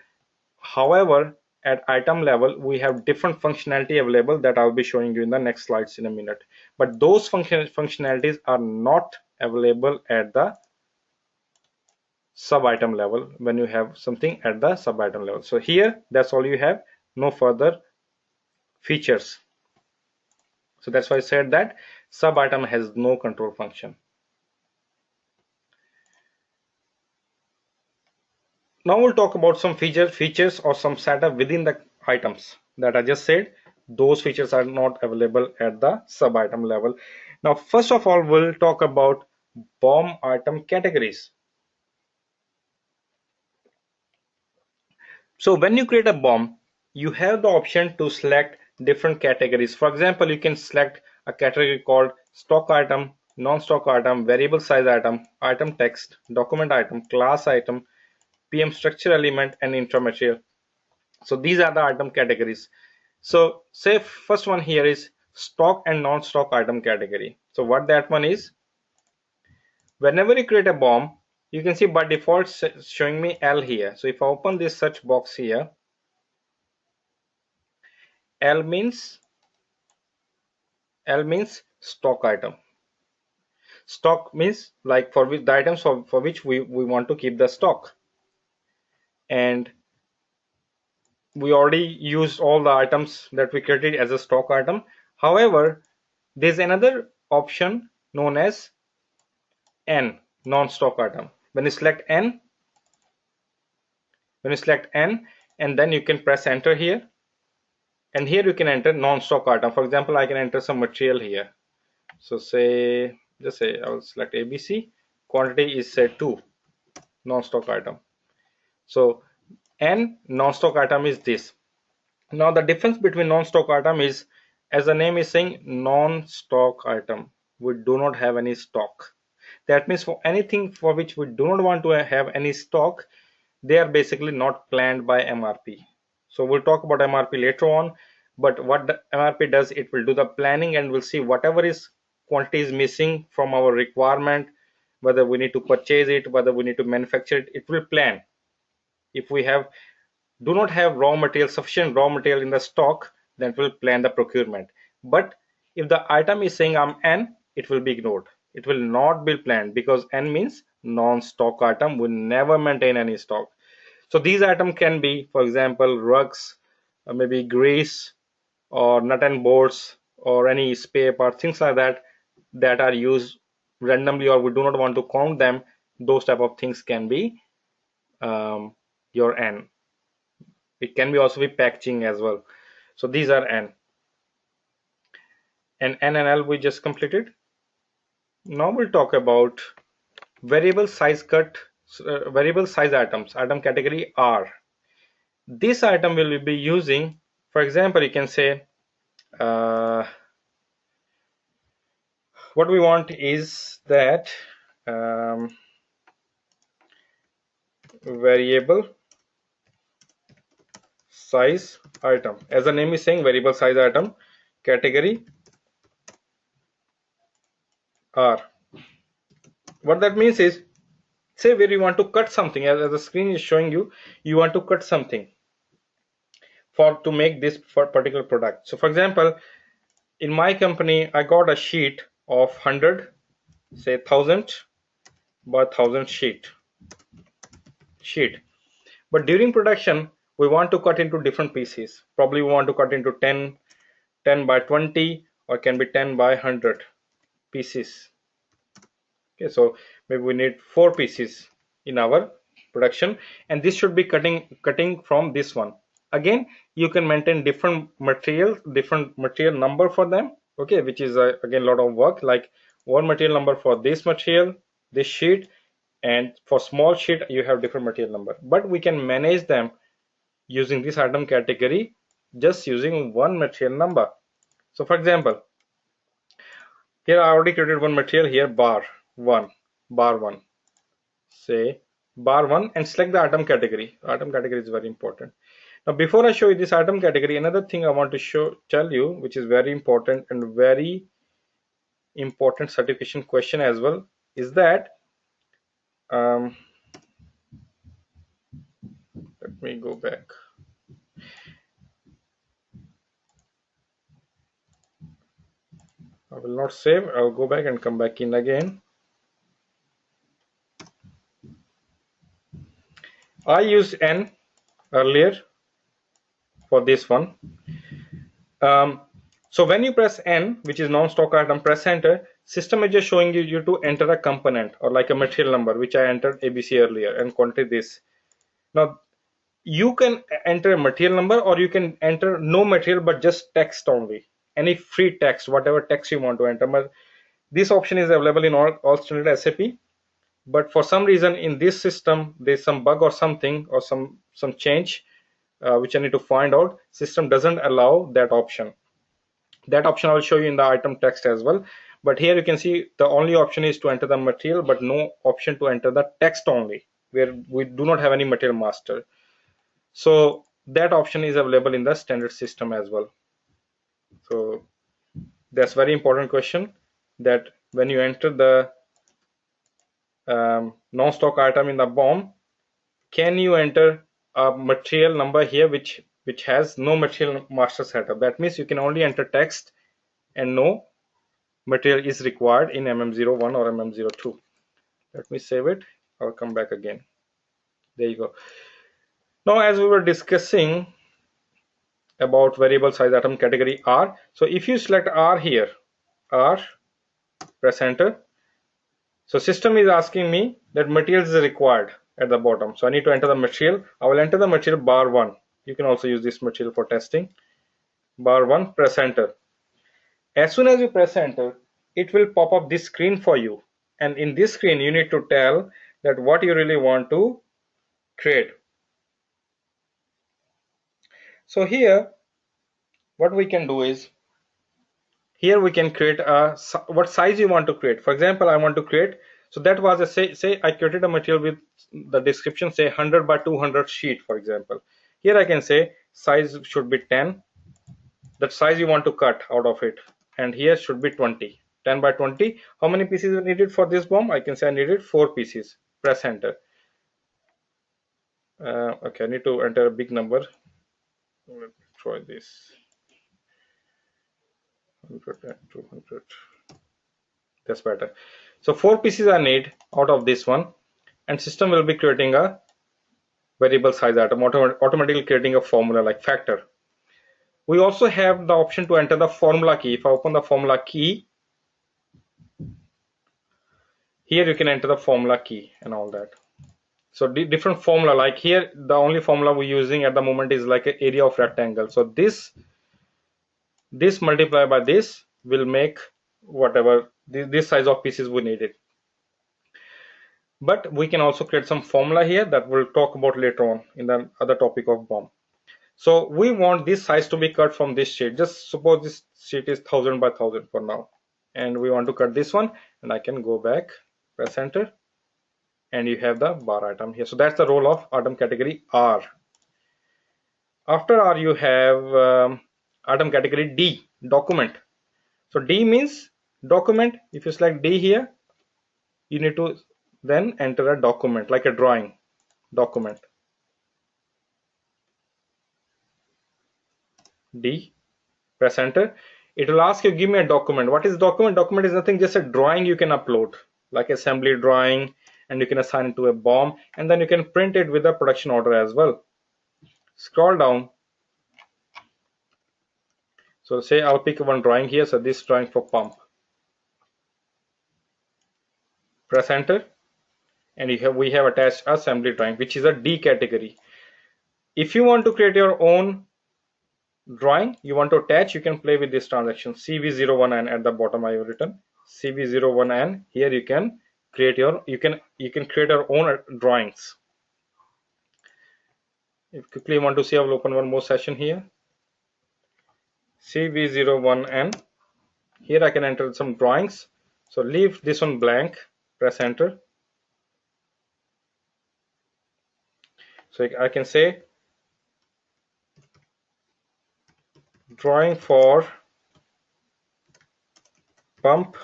However, at item level we have different functionality available that I'll be showing you in the next slides in a minute. But those functionalities are not available at the sub item level when you have something at the sub item level. So here that's all you have, no further features. So that's why I said that sub item has no control function. Now we'll talk about some features or some setup within the items that I just said. Those features are not available at the sub item level. Now first of all, we'll talk about BOM item categories. So when you create a BOM, you have the option to select different categories. For example, you can select a category called stock item, non-stock item, variable size item, item text, document item, class item, PM structure element, and intra-material. So these are the item categories. So say first one here is stock and non-stock item category. So what that one is, whenever you create a BOM, you can see by default showing me L here. So if I open this search box here, L means stock item. Stock means like for which the items for which we want to keep the stock. And we already used all the items that we created as a stock item. However, there's another option known as N, non-stock item. When you select N, and then you can press enter here, and here you can enter non-stock item. For example, I can enter some material here. So just say I will select ABC. Quantity is say 2, non-stock item. So N, non-stock item is this. Now the difference between non-stock item is, as the name is saying, non-stock item. We do not have any stock. That means for anything for which we do not want to have any stock, they are basically not planned by MRP. So we'll talk about MRP later on, but what the MRP does, it will do the planning and we'll see whatever is quantity is missing from our requirement, whether we need to purchase it, whether we need to manufacture it, it will plan. If we do not have sufficient raw material in the stock, then it will plan the procurement. But if the item is saying I'm N, it will be ignored. It will not be planned because N means non-stock item, will never maintain any stock. So these items can be, for example, rugs, maybe grease, or nut and bolts, or any spare part, things like that, that are used randomly, or we do not want to count them. Those type of things can be your N. It can be also be packaging as well. So these are N. And N and L we just completed. Now we'll talk about variable size items, item category R. This item will be using, for example, you can say what we want is that variable size item, as the name is saying, variable size item category R. What that means is, say where you want to cut something, as the screen is showing you, you want to cut something to make this particular product. So for example, in my company, I got a sheet of 100, say 1000 by 1000 sheet. But during production, we want to cut into different pieces. Probably we want to cut into 10 by 20, or can be 10 by 100 pieces. Okay, so maybe we need 4 pieces in our production, and this should be cutting from this one. Again, you can maintain different material number for them, okay, which is again a lot of work, like one material number for this material, this sheet, and for small sheet you have different material number. But we can manage them using this item category just using one material number. So for example, here I already created one material here, bar 1, say bar 1, and select the item category. Item category is very important. Now before I show you this item category, another thing I want to tell you, which is very important and very important certification question as well, is that let me go back. I will not save. I'll go back and come back in again. I used N earlier for this one. So when you press N, which is non-stock item, press enter, system is just showing you to enter a component or like a material number, which I entered ABC earlier, and quantity this. Now you can enter a material number, or you can enter no material but just text only, any free text, whatever text you want to enter. But this option is available in all standard SAP, but for some reason in this system there's some bug or something, or some change which I need to find out. System doesn't allow that option. That option I'll show you in the item text as well. But here you can see the only option is to enter the material, but no option to enter the text only, where we do not have any material master. So that option is available in the standard system as well. So that's very important question, that when you enter the non-stock item in the BOM, can you enter a material number here which has no material master setup? That means you can only enter text and no material is required in MM01 or MM02. Let me save it. I'll come back again. There you go. Now as we were discussing about variable size item category R, so if you select R here, R, press enter. So system is asking me that materials is required at the bottom. So I need to enter the material. I will enter the material bar 1. You can also use this material for testing. Bar 1, press enter. As soon as you press enter, it will pop up this screen for you. And in this screen, you need to tell that what you really want to create. So here, what we can do is, here we can create what size you want to create. For example, I want to create, so that was a say I created a material with the description say 100 by 200 sheet, for example. Here I can say size should be 10, that size you want to cut out of it, and here should be 20, 10 by 20. How many pieces are needed for this bomb? I can say I needed 4 pieces. Press enter. Okay, I need to enter a big number. Let me try this. 100 and 200. That's better. So 4 pieces I need out of this one, and system will be creating a variable size item, automatically creating a formula like factor. We also have the option to enter the formula key. If I open the formula key, here you can enter the formula key and all that. So different formula, like here the only formula we're using at the moment is like an area of rectangle. So this multiplied by this will make whatever this size of pieces we needed. But we can also create some formula here that we'll talk about later on in the other topic of BOM. So we want this size to be cut from this sheet. Just suppose this sheet is 1000 by 1000 for now, and we want to cut this one, and I can go back, press enter, and you have the bar item here. So that's the role of item category R. After R you have item category D, document. So D means document. If you select D here, you need to then enter a document like a drawing document. D, press enter. It will ask you give me a document. What is document? Document is nothing, just a drawing you can upload, like assembly drawing, and you can assign it to a BOM, and then you can print it with a production order as well. Scroll down. So say I'll pick one drawing here. So this drawing for pump. Press enter, and we have attached assembly drawing, which is a D category. If you want to create your own drawing, you want to attach, you can play with this transaction CV01N. At the bottom I have written CV01N. Here you can create your you can create your own drawings. If quickly want to see, I will open one more session here. CV01N. Here I can enter some drawings. So leave this one blank, press enter. So I can say drawing for pump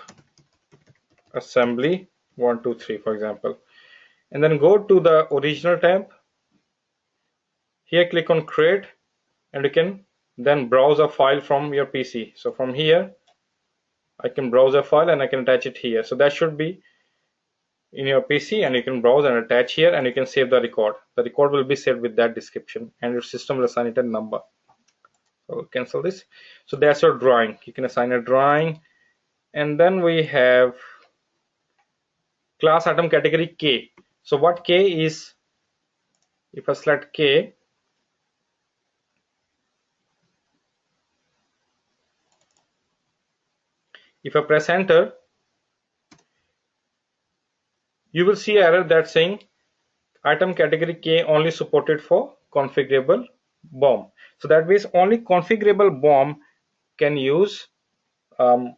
assembly 1 2 3, for example, and then go to the original tab. Here click on create, and you can then browse a file from your PC. So from here I can browse a file and I can attach it here. So that should be in your PC, and you can browse and attach here, and you can save the record. The record will be saved with that description, and your system will assign it a number. So we'll cancel this. So that's your drawing. You can assign a drawing, and then we have class item category K. So what K is, if I select K, if I press enter, you will see error that's saying item category K only supported for configurable BOM. So that means only configurable BOM can use or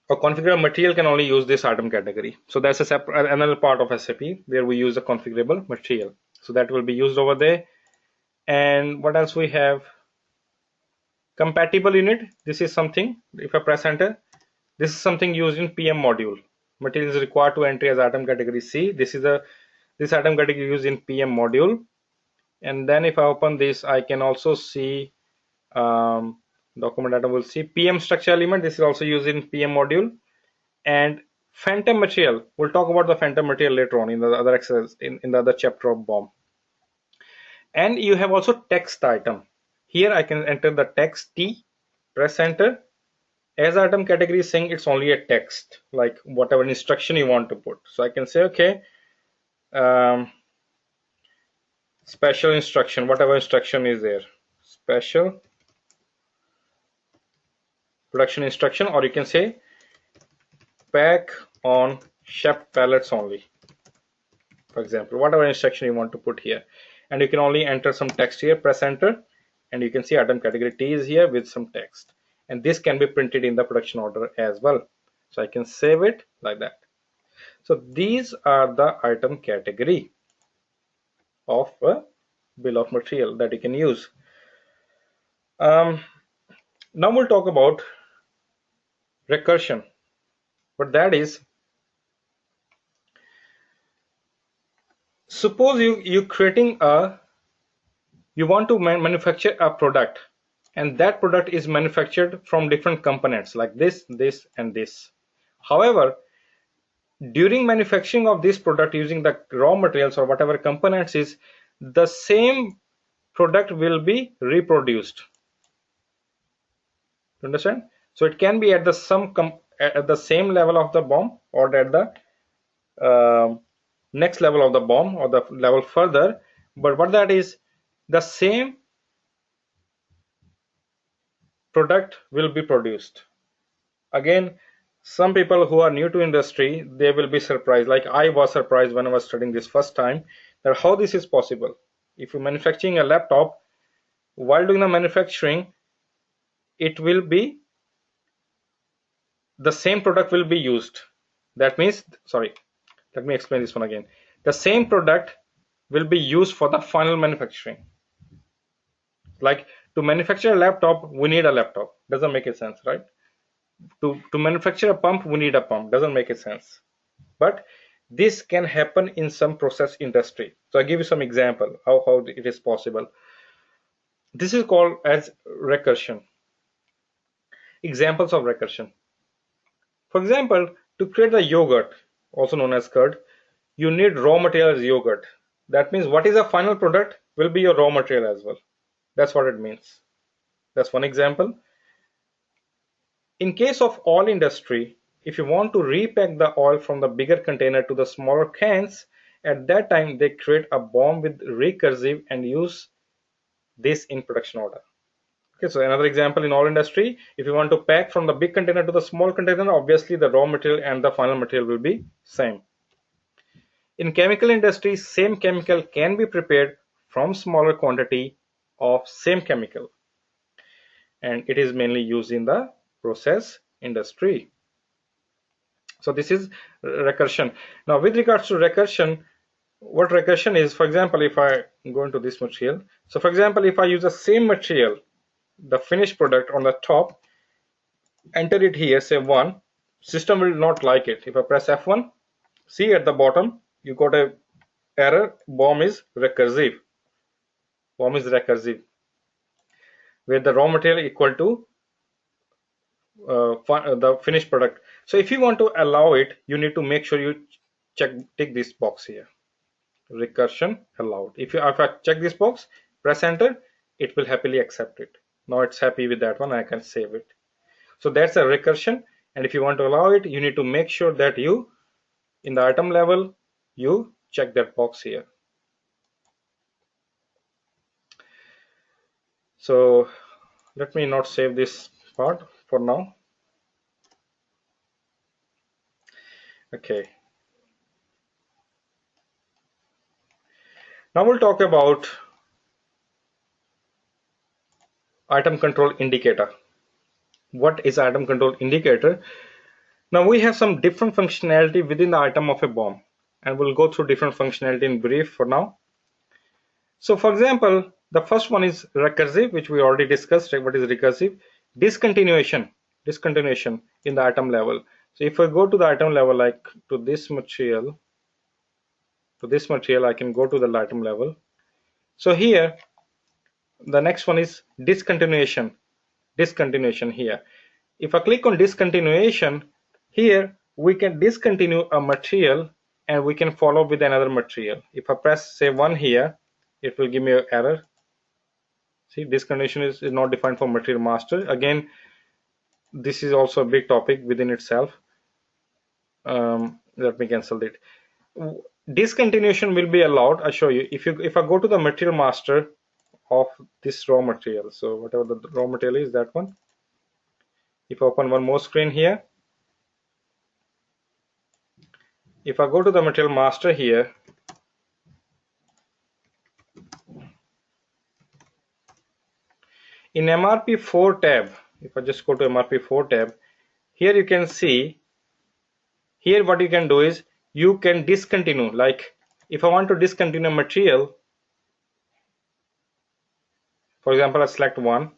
configurable material can only use this item category. So that's a separate another part of SAP where we use a configurable material. So that will be used over there. And what else we have? Compatible unit. This is something, if I press enter, this is something used in PM module. Material is required to entry as item category C. This item category used in PM module. And then if I open this, I can also see document item will see PM structure element. This is also used in PM module. And phantom material, we'll talk about the phantom material later on in the other exercise, in the other chapter of BOM. And you have also text item. Here I can enter the text T, press enter, as item category is saying it's only a text, like whatever instruction you want to put. So I can say, okay, special instruction, whatever instruction is there, special production instruction, or you can say pack on chef pallets only, for example, whatever instruction you want to put here. And you can only enter some text here, press enter, and you can see item category T is here with some text, and this can be printed in the production order as well. So I can save it like that. So these are the item category of a bill of material that you can use. Now we'll talk about recursion. But that is, suppose you want to manufacture a product, and that product is manufactured from different components like this, this, and this. However, during manufacturing of this product using the raw materials or whatever components is, the same product will be reproduced. You understand? So it can be at the same level of the BOM, or at the next level of the BOM, or the level further. But what that is, the same product will be produced. Again, some people who are new to industry, they will be surprised, like I was surprised when I was studying this first time, that how this is possible. If you're manufacturing a laptop, while doing the manufacturing, it will be the same product will be used. That means, sorry, let me explain this one again. The same product will be used for the final manufacturing. Like, to manufacture a laptop, we need a laptop. Doesn't make sense, right? To manufacture a pump, we need a pump. Doesn't make sense. But this can happen in some process industry. So I give you some example how it is possible. This is called as recursion. Examples of recursion. For example, to create the yogurt, also known as curd, you need raw material as yogurt. That means what is the final product will be your raw material as well. That's what it means. That's one example. In case of oil industry, if you want to repack the oil from the bigger container to the smaller cans, at that time they create a BOM with recursive and use this in production order. Okay, so another example in oil industry, if you want to pack from the big container to the small container, obviously the raw material and the final material will be same. In chemical industry, same chemical can be prepared from smaller quantity of same chemical, and it is mainly used in the process industry. So this is recursion. Now with regards to recursion, what recursion is, for example, if I go into this material, so for example, if I use the same material, the finished product on the top, enter it here, say 1, system will not like it. If I press F1, see at the bottom you got a error, BOM is recursive. BOM is recursive, where the raw material equal to the finished product. So if you want to allow it, you need to make sure you tick this box here, recursion allowed. If I check this box, press enter, it will happily accept it. Now it's happy with that one, I can save it. So that's a recursion, and if you want to allow it, you need to make sure that you, in the item level, you check that box here. So let me not save this part for now. Okay. Now we'll talk about item control indicator. What is item control indicator? Now we have some different functionality within the item of a BOM, and we'll go through different functionality in brief for now. So for example, the first one is recursive, which we already discussed. What is recursive? Discontinuation in the item level. So if I go to the item level, like to this material, I can go to the item level. So here, the next one is discontinuation here. If I click on discontinuation, here we can discontinue a material and we can follow with another material. If I press say 1 here, it will give me an error. See, discontinuation is not defined for material master. Again, this is also a big topic within itself. Let me cancel it. Discontinuation will be allowed. I'll show you. If I go to the material master of this raw material, so whatever the raw material is, that one. If I open one more screen here, if I go to the material master here, in MRP4 tab, if I just go to MRP4 tab, here you can see, here what you can do is you can discontinue. Like if I want to discontinue material, for example, I select one,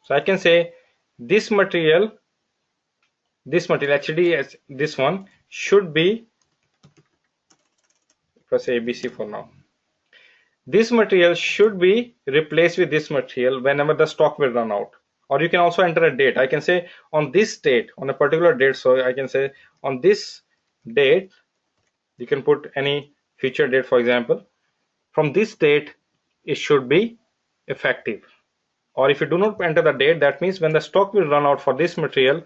so I can say this material actually, as this one should be, press ABC for now. This material should be replaced with this material whenever the stock will run out. Or you can also enter a date. I can say on this date, on a particular date. So I can say on this date, you can put any future date, for example. From this date, it should be effective. Or if you do not enter the date, that means when the stock will run out for this material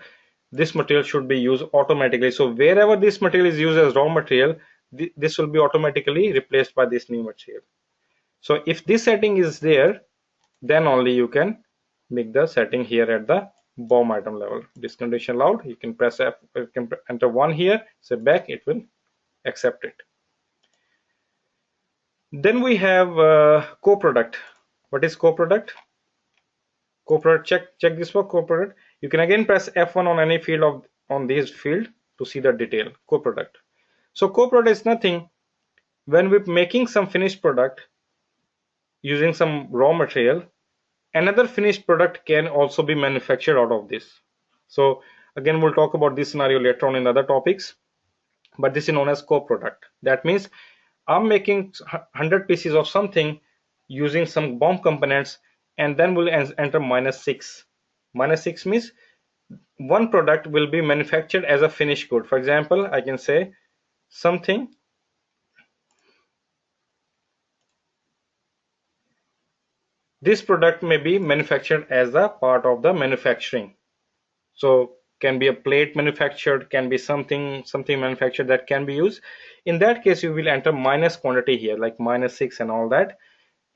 should be used automatically. So wherever this material is used as raw material, this will be automatically replaced by this new material. So if this setting is there, then only you can make the setting here at the BOM item level. Discontinuation allowed. You can press F, you can enter 1 here, say back, it will accept it. Then we have co-product. What is co-product? Co-product, check this for co-product. You can again press F1 on any field on this field to see the detail. Co-product. So co-product is nothing. When we're making some finished product using some raw material, another finished product can also be manufactured out of this. So again, we'll talk about this scenario later on in other topics, but this is known as co-product. That means I'm making 100 pieces of something using some BOM components, and then we'll enter -6. -6 means one product will be manufactured as a finished good. For example, I can say something this product may be manufactured as a part of the manufacturing. So can be a plate manufactured, can be something manufactured that can be used. In that case, you will enter minus quantity here, like -6 and all that,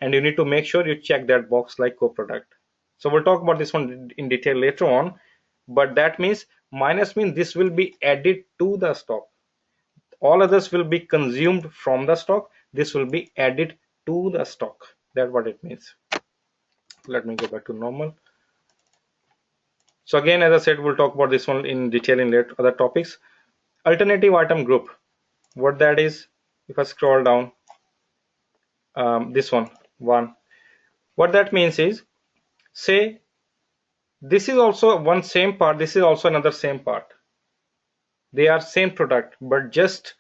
and you need to make sure you check that box like co-product. So we'll talk about this one in detail later on, but that means minus means this will be added to the stock. All others will be consumed from the stock. This will be added to the stock. That's what it means. Let me go back to normal. So again, as I said, we'll talk about this one in detail in later other topics. Alternative item group, what that is, if I scroll down, this one, what that means is, say this is also one same part, this is also another same part. They are same product, but just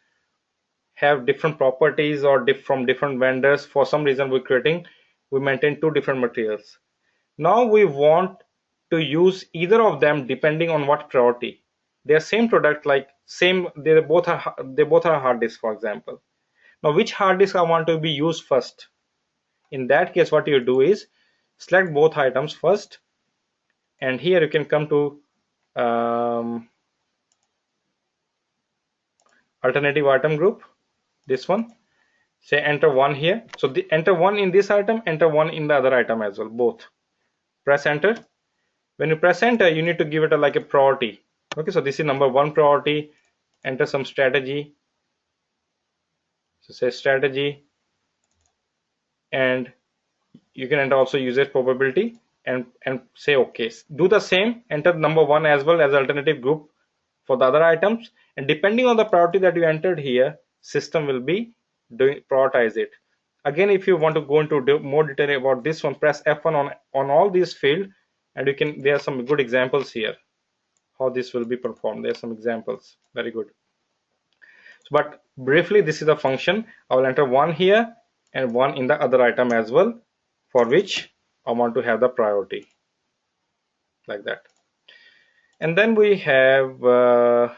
have different properties or from different vendors. For some reason we maintain two different materials. Now we want to use either of them depending on what priority. They are same product, like same, they both are hard disk, for example. Now which hard disk I want to be used first? In that case, what you do is select both items first, and here you can come to alternative item group, this one, say enter 1 here. So enter 1 in this item, enter 1 in the other item as well, both. Press enter. When you press enter, you need to give it like a priority. Okay, so this is number 1 priority. Enter some strategy. So say strategy, and you can enter also usage probability and say okay. Do the same, enter number 1 as well as alternative group for the other items, and depending on the priority that you entered here, system will be prioritize it. Again, if you want to go into more detail about this one, press F1 on all these fields, and you can, there are some good examples here how this will be performed. There are some examples, very good. But briefly, this is the function. I will enter 1 here and 1 in the other item as well, for which I want to have the priority, like that. And then we have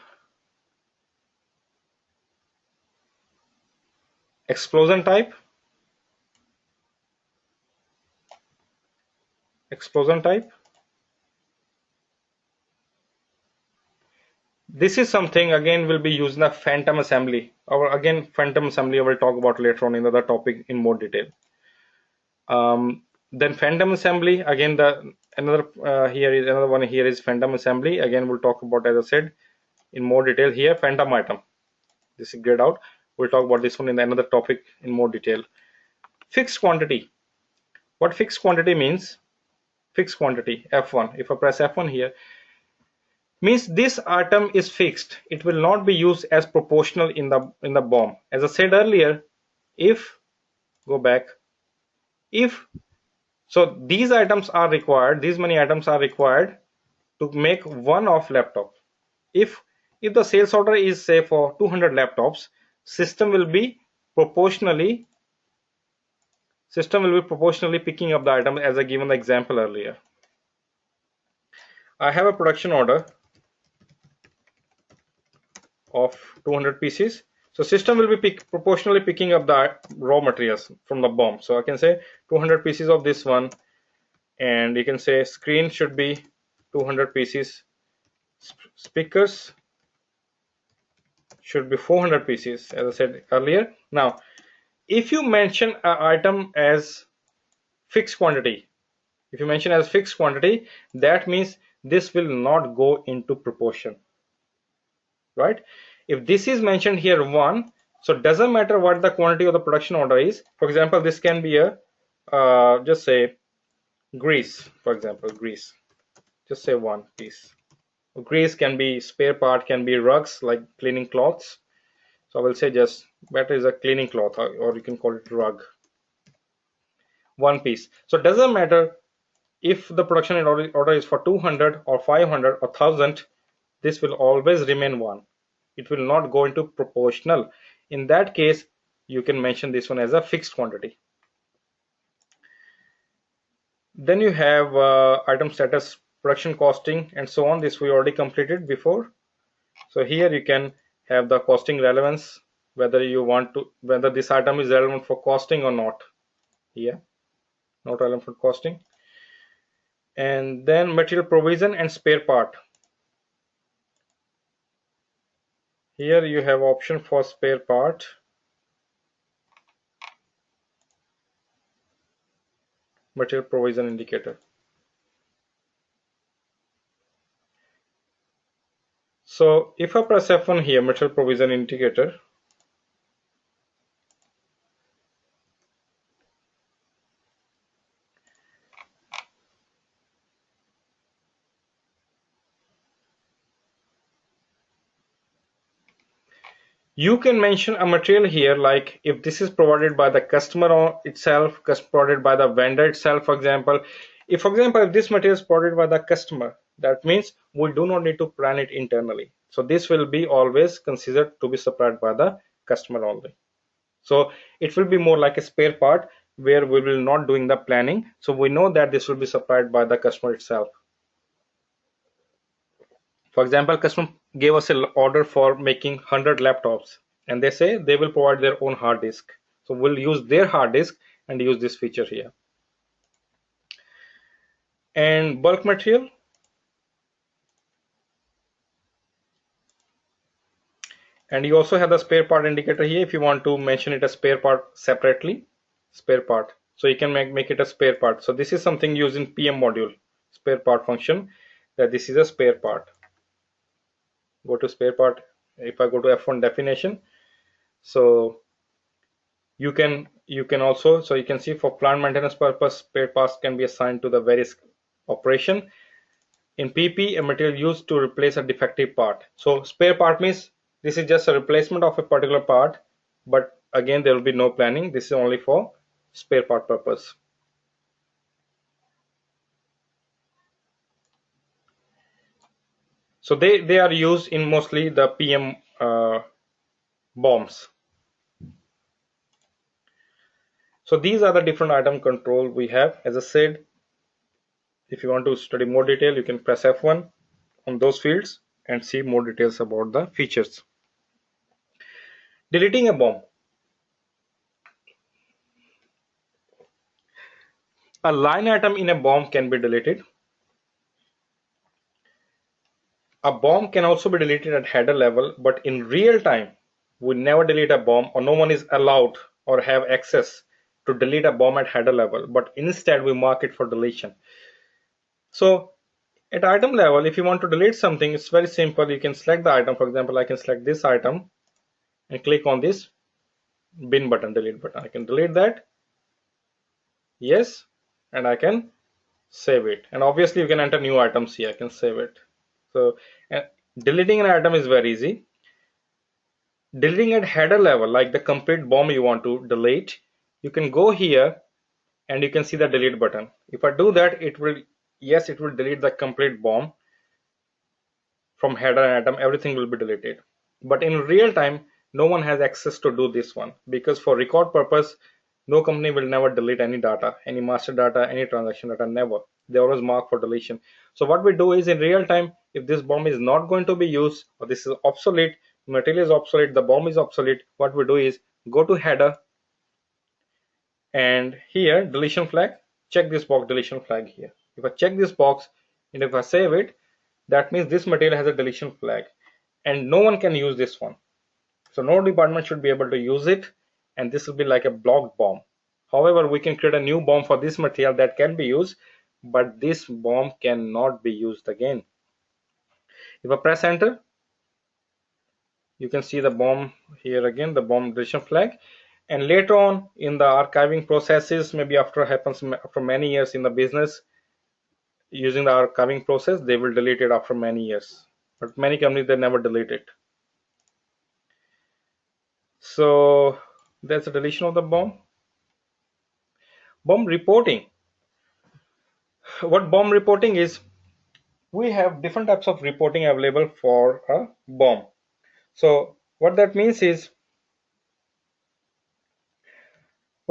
explosion type. this is something again will be used in the phantom assembly. Or again, phantom assembly I will talk about later on in the other topic in more detail. Then phantom assembly, again the another here is another one. Here is phantom assembly. Again, we'll talk about, as I said, in more detail here. Phantom item, this is grayed out. We'll talk about this one in another topic in more detail. Fixed quantity. What fixed quantity means? Fixed quantity, F1. If I press F1 here, means this item is fixed. It will not be used as proportional in the BOM. As I said earlier, if go back, if so these items are required, these many items are required to make one of laptop. If the sales order is say for 200 laptops, system will be proportionally picking up the item, as I given the example earlier. I have a production order of 200 pieces. So system will be proportionally picking up the raw materials from the BOM. So I can say 200 pieces of this one, and you can say screen should be 200 pieces, speakers should be 400 pieces, as I said earlier. Now, if you mention an item as fixed quantity, that means this will not go into proportion, right? If this is mentioned here 1, so it doesn't matter what the quantity of the production order is. For example, this can be a just say grease, for example, grease, just say 1 piece. Grease can be spare part, can be rugs like cleaning cloths. So I will say just better is a cleaning cloth, or you can call it rug. 1 piece. So it doesn't matter if the production order is for 200 or 500 or 1000, this will always remain 1. It will not go into proportional. In that case, you can mention this one as a fixed quantity. Then you have item status, production costing, and so on. This we already completed before. So here you can have the costing relevance, whether this item is relevant for costing or not. Here, not relevant for costing. And then material provision and spare part. Here you have option for spare part. Material provision indicator. So if I press F1 here, material provision indicator, you can mention a material here, like if this is provided by the customer itself, provided by the vendor itself, for example. If this material is provided by the customer, that means we do not need to plan it internally. So this will be always considered to be supplied by the customer only. So it will be more like a spare part where we will not doing the planning. So we know that this will be supplied by the customer itself. For example, customer gave us an order for making 100 laptops, and they say they will provide their own hard disk. So we'll use their hard disk and use this feature here. And bulk material. And you also have the spare part indicator here if you want to mention it as spare part separately. Spare part. So you can make it a spare part. So this is something used in PM module, spare part function, that this is a spare part. Go to spare part. If I go to F1 definition, so you can also, so you can see for plant maintenance purpose, spare parts can be assigned to the various operation. In PP, a material used to replace a defective part. So spare part means this is just a replacement of a particular part, but again there will be no planning. This is only for spare part purpose. So they are used in mostly the PM BOMs. So these are the different item control we have. As I said, if you want to study more detail, you can press F1 on those fields and see more details about the features. Deleting a BOM. A line item in a BOM can be deleted. A bomb can also be deleted at header level, but in real time, we never delete a bomb, or no one is allowed or have access to delete a bomb at header level, but instead we mark it for deletion. So at item level, if you want to delete something, it's very simple. You can select the item. For example, I can select this item and click on this bin button, delete button. I can delete that, yes, and I can save it. And obviously you can enter new items here. I can save it. So deleting an item is very easy. Deleting at header level, like the complete BOM you want to delete, you can go here and you can see the delete button. If I do that, it will, yes, it will delete the complete BOM from header and item. Everything will be deleted. But in real time, no one has access to do this one, because for record purpose, no company will never delete any data, any master data, any transaction data, never. They always mark for deletion. So what we do is, in real time, if this BOM is not going to be used, or this is obsolete, material is obsolete, the BOM is obsolete, what we do is go to header, and here deletion flag, check this box, deletion flag here. If I check this box and if I save it, that means this material has a deletion flag and no one can use this one. So no department should be able to use it, and this will be like a blocked BOM. However, we can create a new BOM for this material that can be used, but this BOM cannot be used again. If I press enter, you can see the BOM here again, the BOM deletion flag. And later on in the archiving processes, maybe after happens after many years in the business, using the archiving process, they will delete it after many years. But many companies, they never delete it. So that's the deletion of the BOM. BOM reporting. What BOM reporting is, we have different types of reporting available for a BOM. So what that means is,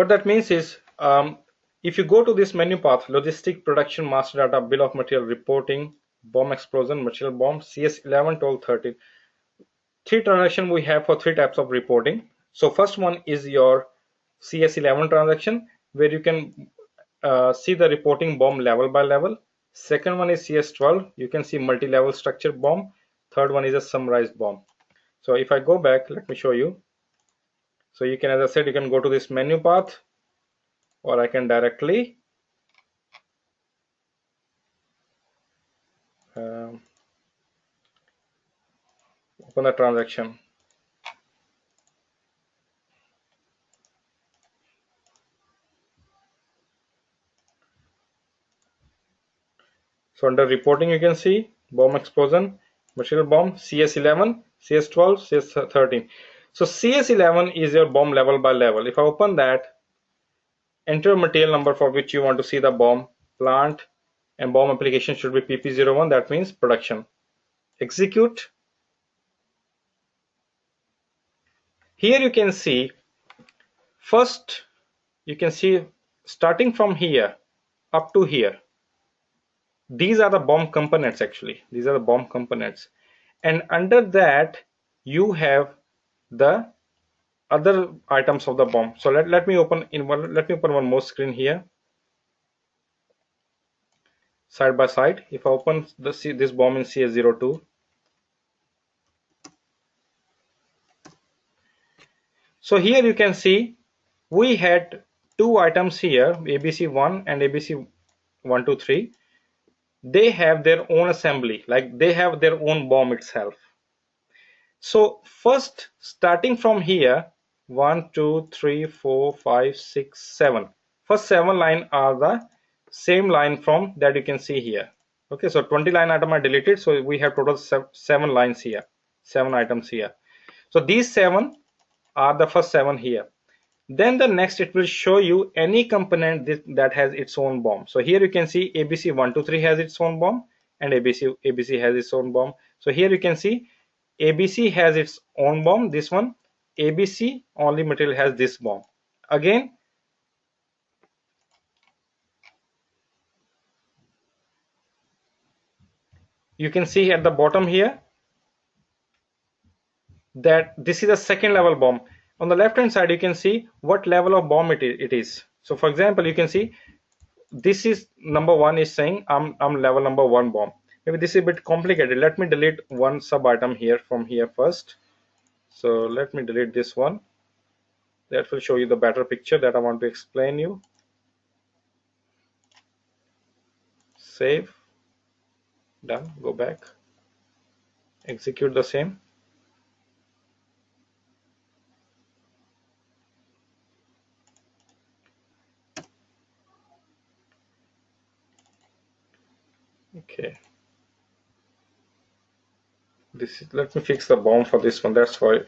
if you go to this menu path, logistic production master data, bill of material reporting, BOM explosion, material BOM, CS11, 12, 13. Three transactions we have for three types of reporting. So first one is your CS11 transaction, where you can see the reporting BOM level by level. Second one is CS12, you can see multi-level structure BOM. Third one is a summarized BOM. So if I go back, let me show you. So you can, as I said, you can go to this menu path, or I can directly open the transaction. So under reporting, you can see BOM explosion, material BOM, CS11, CS12, CS13. So CS11 is your BOM level by level. If I open that, enter material number for which you want to see the BOM, plant, and BOM application should be PP01, that means production. Execute. Here you can see, first you can see starting from here up to here, these are the BOM components. Actually, these are the BOM components, and under that you have the other items of the BOM. So let me open one more screen here, side by side. If I open this BOM in CS02, so here you can see we had two items here, ABC1 and ABC123. They have their own assembly, like they have their own BOM itself. So first, starting from here, 1 2 3 4 5 6 7, first 7 line are the same line from that you can see here. Okay, so 20 line item are deleted, so we have total 7 lines here, 7 items here. So these 7 are the first 7 here. Then the next, it will show you any component that has its own BOM. So here you can see ABC123 has its own BOM, and ABC has its own BOM. So here you can see ABC has its own BOM. This one, ABC only material has this BOM. Again, you can see at the bottom here that this is a second level BOM. On the left hand side, you can see what level of BOM it is. So for example, you can see this is number 1 is saying I'm level number 1 BOM. Maybe this is a bit complicated. Let me delete one sub item here from here first. So let me delete this one. That will show you the better picture that I want to explain you. Save, done, go back, execute the same. Okay, this is, let me fix the BOM for this one. That's why.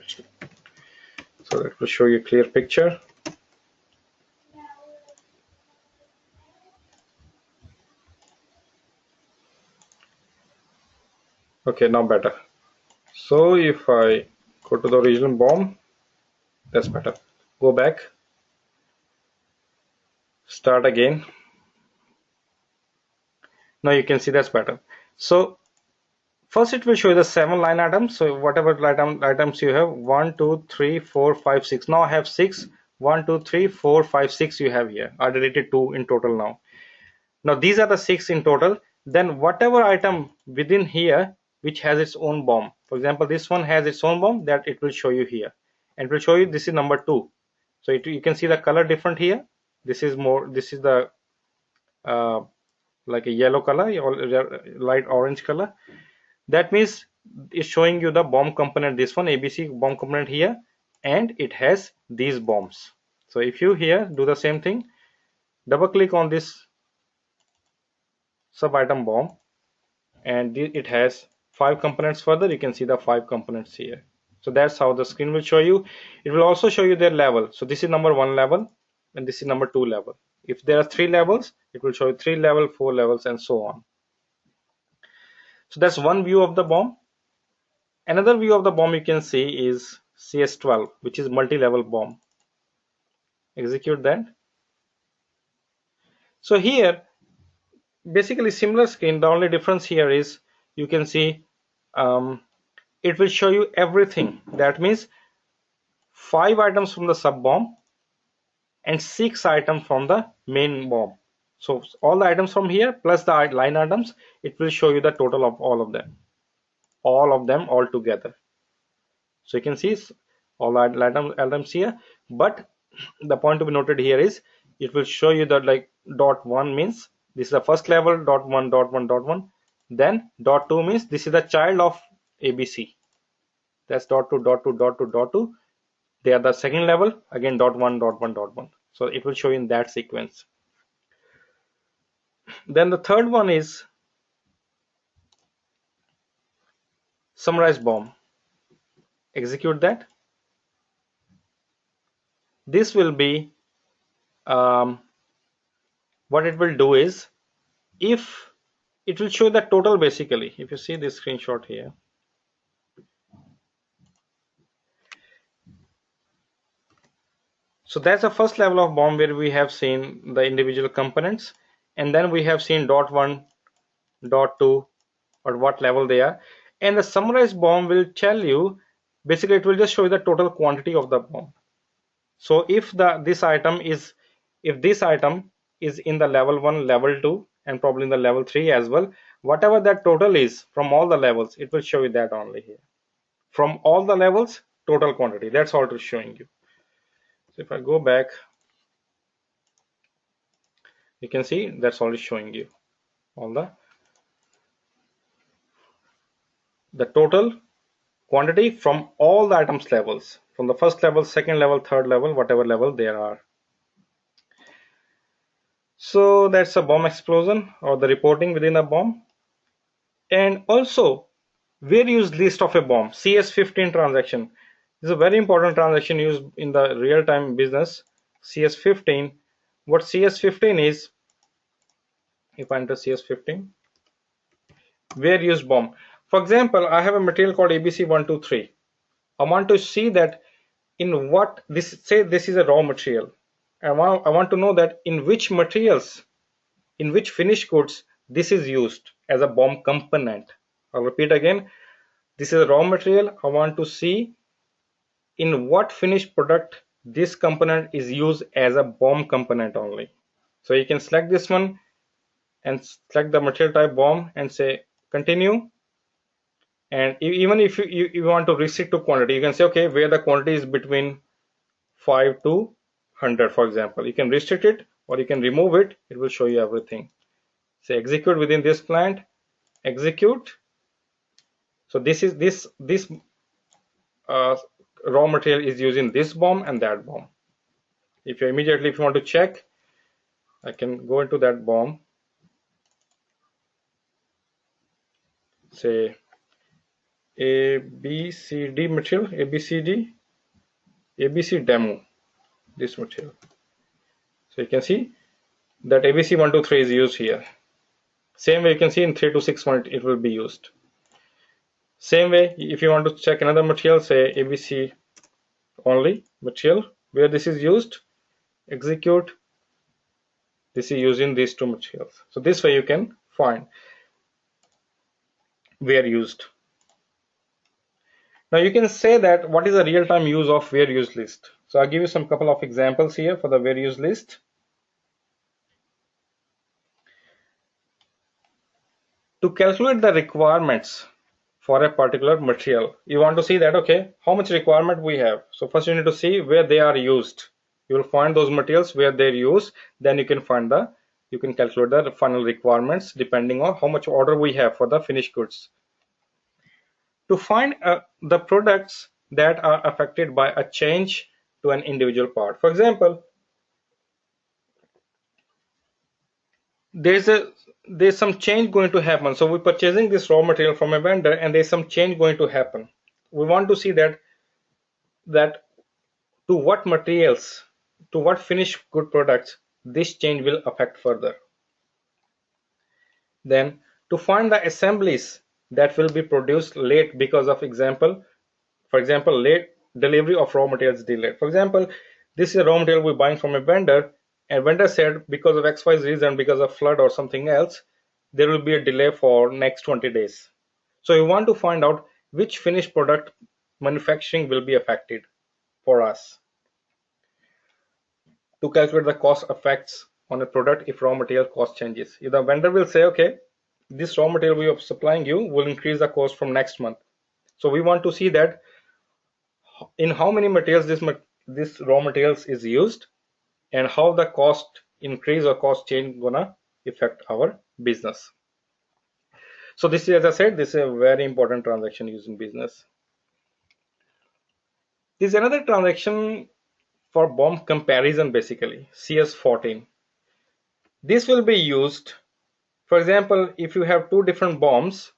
So that will show you a clear picture. Okay, now better. So if I go to the original BOM, that's better. Go back, start again. Now you can see that's better. So first it will show you the 7 line items. So whatever items you have, 1 2 3 4 5 6. Now I have 6. 1 2 3 4 5 6 you have here. I deleted 2 in total now. Now these are the 6 in total. Then whatever item within here which has its own BOM. For example, this one has its own BOM, that it will show you here. And it will show you this is number 2. So you can see the color different here. This is more, this is the like a yellow color or light orange color. That means it's showing you the BOM component, this one ABC BOM component here, and it has these BOMs. So if you here do the same thing, double click on this sub item BOM, and it has 5 components. Further you can see the 5 components here. So that's how the screen will show you. It will also show you their level. So this is number 1 level and this is number 2 level. If there are 3 levels, it will show you 3 level, 4 levels, and so on. So that's one view of the BOM. Another view of the BOM you can see is CS12, which is multi-level BOM. Execute that. So here basically similar screen. The only difference here is you can see it will show you everything. That means 5 items from the sub BOM and 6 items from the main BOM. So all the items from here plus the line items, it will show you the total of all of them all together. So you can see all the items here, but the point to be noted here is it will show you that like dot 1 means this is the first level, dot 1 dot 1 dot 1, then dot 2 means this is the child of ABC, that's dot 2 dot 2 dot 2 dot 2, they are the second level, again dot 1 dot 1 dot 1. So it will show you in that sequence. Then the third one is summarize BOM. Execute that. This will be what it will do is, if it will show the total, basically if you see this screenshot here, so that's the first level of BOM where we have seen the individual components, and then we have seen dot 1 dot 2 or what level they are, and the summarized BOM will tell you, basically it will just show you the total quantity of the BOM. So if this item is in the level 1, level 2, and probably in the level 3 as well, whatever that total is from all the levels, it will show you that only here. From all the levels, total quantity, that's all it is showing you. So if I go back, you can see that's all it's showing you, all the total quantity from all the items levels, from the first level, second level, third level, whatever level there are. So that's a BOM explosion or the reporting within a BOM. And also where use list of a BOM, CS15 transaction is a very important transaction used in the real-time business. CS15, what CS15 is, if I enter CS15, where use BOM. For example, I have a material called ABC123. I want to see that in what this, say this is a raw material. I want to know that in which materials, in which finished goods this is used as a BOM component. I'll repeat again, this is a raw material. I want to see in what finished product this component is used as a BOM component only. So you can select this one and select the material type BOM and say continue. And even if you want to restrict to quantity, you can say, okay, where the quantity is between 5 to 100, for example. You can restrict it or you can remove it. It will show you everything. Say execute within this plant, execute. So this uh, raw material is using this BOM and that BOM. If you want to check, I can go into that BOM, say ABCD material, ABC demo, this material. So you can see that ABC 123 is used here. Same way you can see in 3 to 6 months it will be used. Same way, if you want to check another material, say ABC only material, where this is used, execute. This is using these two materials. So this way you can find where used. Now you can say that what is the real-time use of where used list. So I'll give you some couple of examples here for the where used list. To calculate the requirements for a particular material, you want to see that, okay, how much requirement we have. So first you need to see where they are used. You will find those materials where they're used. Then you can calculate the final requirements depending on how much order we have for the finished goods. To find the products that are affected by a change to an individual part. For example, there's some change going to happen. So we're purchasing this raw material from a vendor and there's some change going to happen. We want to see that to what materials, to what finished good products this change will affect further. Then to find the assemblies that will be produced late because of for example, late delivery of raw materials delayed. For example, this is a raw material we're buying from a vendor, and vendor said because of XY reason, because of flood or something else, there will be a delay for next 20 days. So you want to find out which finished product manufacturing will be affected for us. To calculate the cost effects on a product if raw material cost changes. If the vendor will say, okay, this raw material we are supplying you will increase the cost from next month. So we want to see that in how many materials this raw materials is used and how the cost increase or cost change gonna affect our business. So this is, as I said, this is a very important transaction used in business. This is another transaction for BOM comparison, basically CS14. This will be used, for example, if you have two different BOMs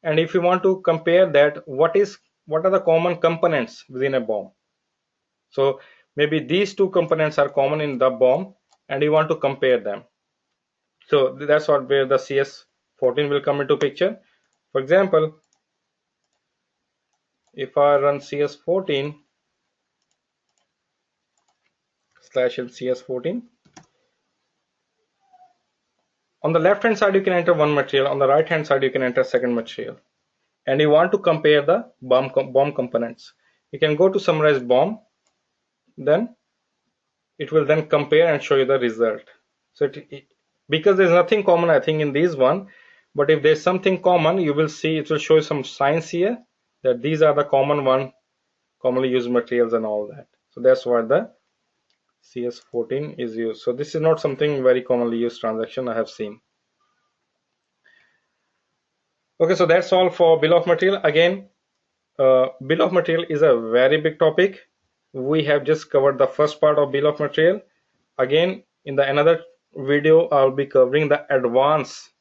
and if you want to compare that, what are the common components within a BOM. So maybe these two components are common in the BOM and you want to compare them. So that's where the CS14 will come into picture. For example, if I run CS14 /CS14, on the left hand side you can enter one material, on the right hand side you can enter second material, and you want to compare the BOM components. You can go to summarize BOM, then it will then compare and show you the result. So because there's nothing common, I think, in these one, but if there's something common, you will see it will show you some signs here that these are the commonly used materials and all that. So that's why the CS14 is used. So this is not something very commonly used transaction I have seen. Okay, so that's all for bill of material. Again, bill of material is a very big topic. We have just covered the first part of bill of material. Again, in the another video, I'll be covering the advanced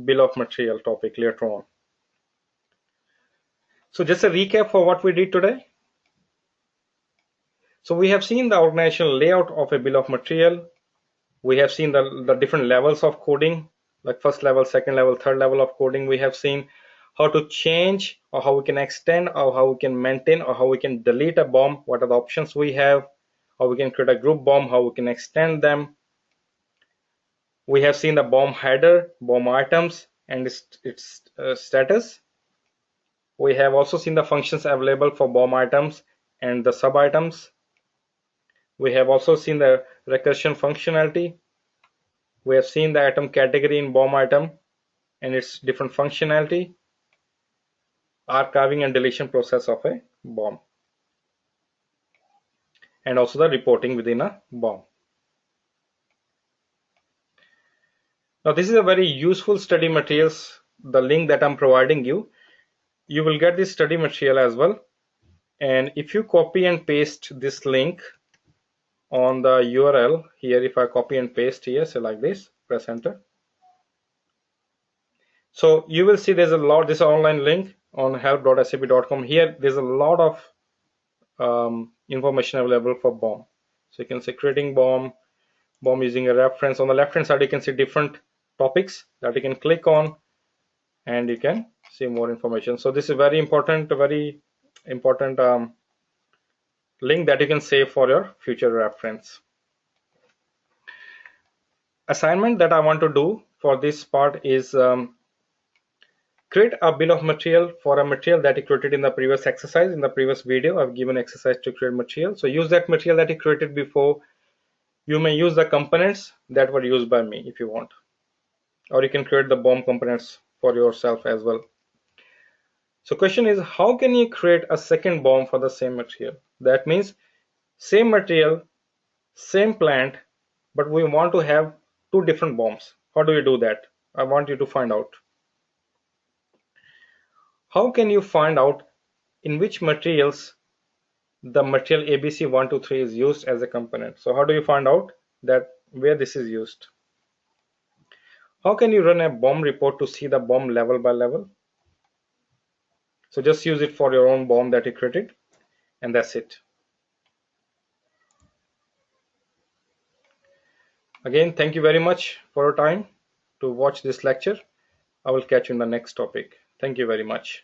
bill of material topic later on. So just a recap for what we did today. So we have seen the organizational layout of a bill of material. We have seen the different levels of coding, like first level, second level, third level of coding. We have seen how to change or how we can extend or how we can maintain or how we can delete a BOM. What are the options we have? How we can create a group BOM, how we can extend them. We have seen the BOM header, BOM items, and its status. We have also seen the functions available for BOM items and the sub items. We have also seen the recursion functionality. We have seen the item category in BOM item. and its different functionality, archiving and deletion process of a BOM, and also the reporting within a BOM. Now this is a very useful study materials. The link that I'm providing you, you will get this study material as well. And if you copy and paste this link on the URL here, if I copy and paste here, so like this, press enter. So you will see there's a lot, this online link on help.sap.com. Here there's a lot of information available for BOM. So you can say creating BOM using a reference. On the left hand side you can see different topics that you can click on and you can see more information. So this is very important link that you can save for your future reference. Assignment that I want to do for this part is create a bill of material for a material that you created in the previous exercise. In the previous video, I've given exercise to create material. So use that material that you created before. You may use the components that were used by me if you want. Or you can create the BOM components for yourself as well. So question is, how can you create a second BOM for the same material? That means same material, same plant, but we want to have two different BOMs. How do you do that? I want you to find out. How can you find out in which materials the material ABC123 is used as a component? So how do you find out that where this is used? How can you run a BOM report to see the BOM level by level? So just use it for your own BOM that you created, and that's it. Again, thank you very much for your time to watch this lecture. I will catch you in the next topic. Thank you very much.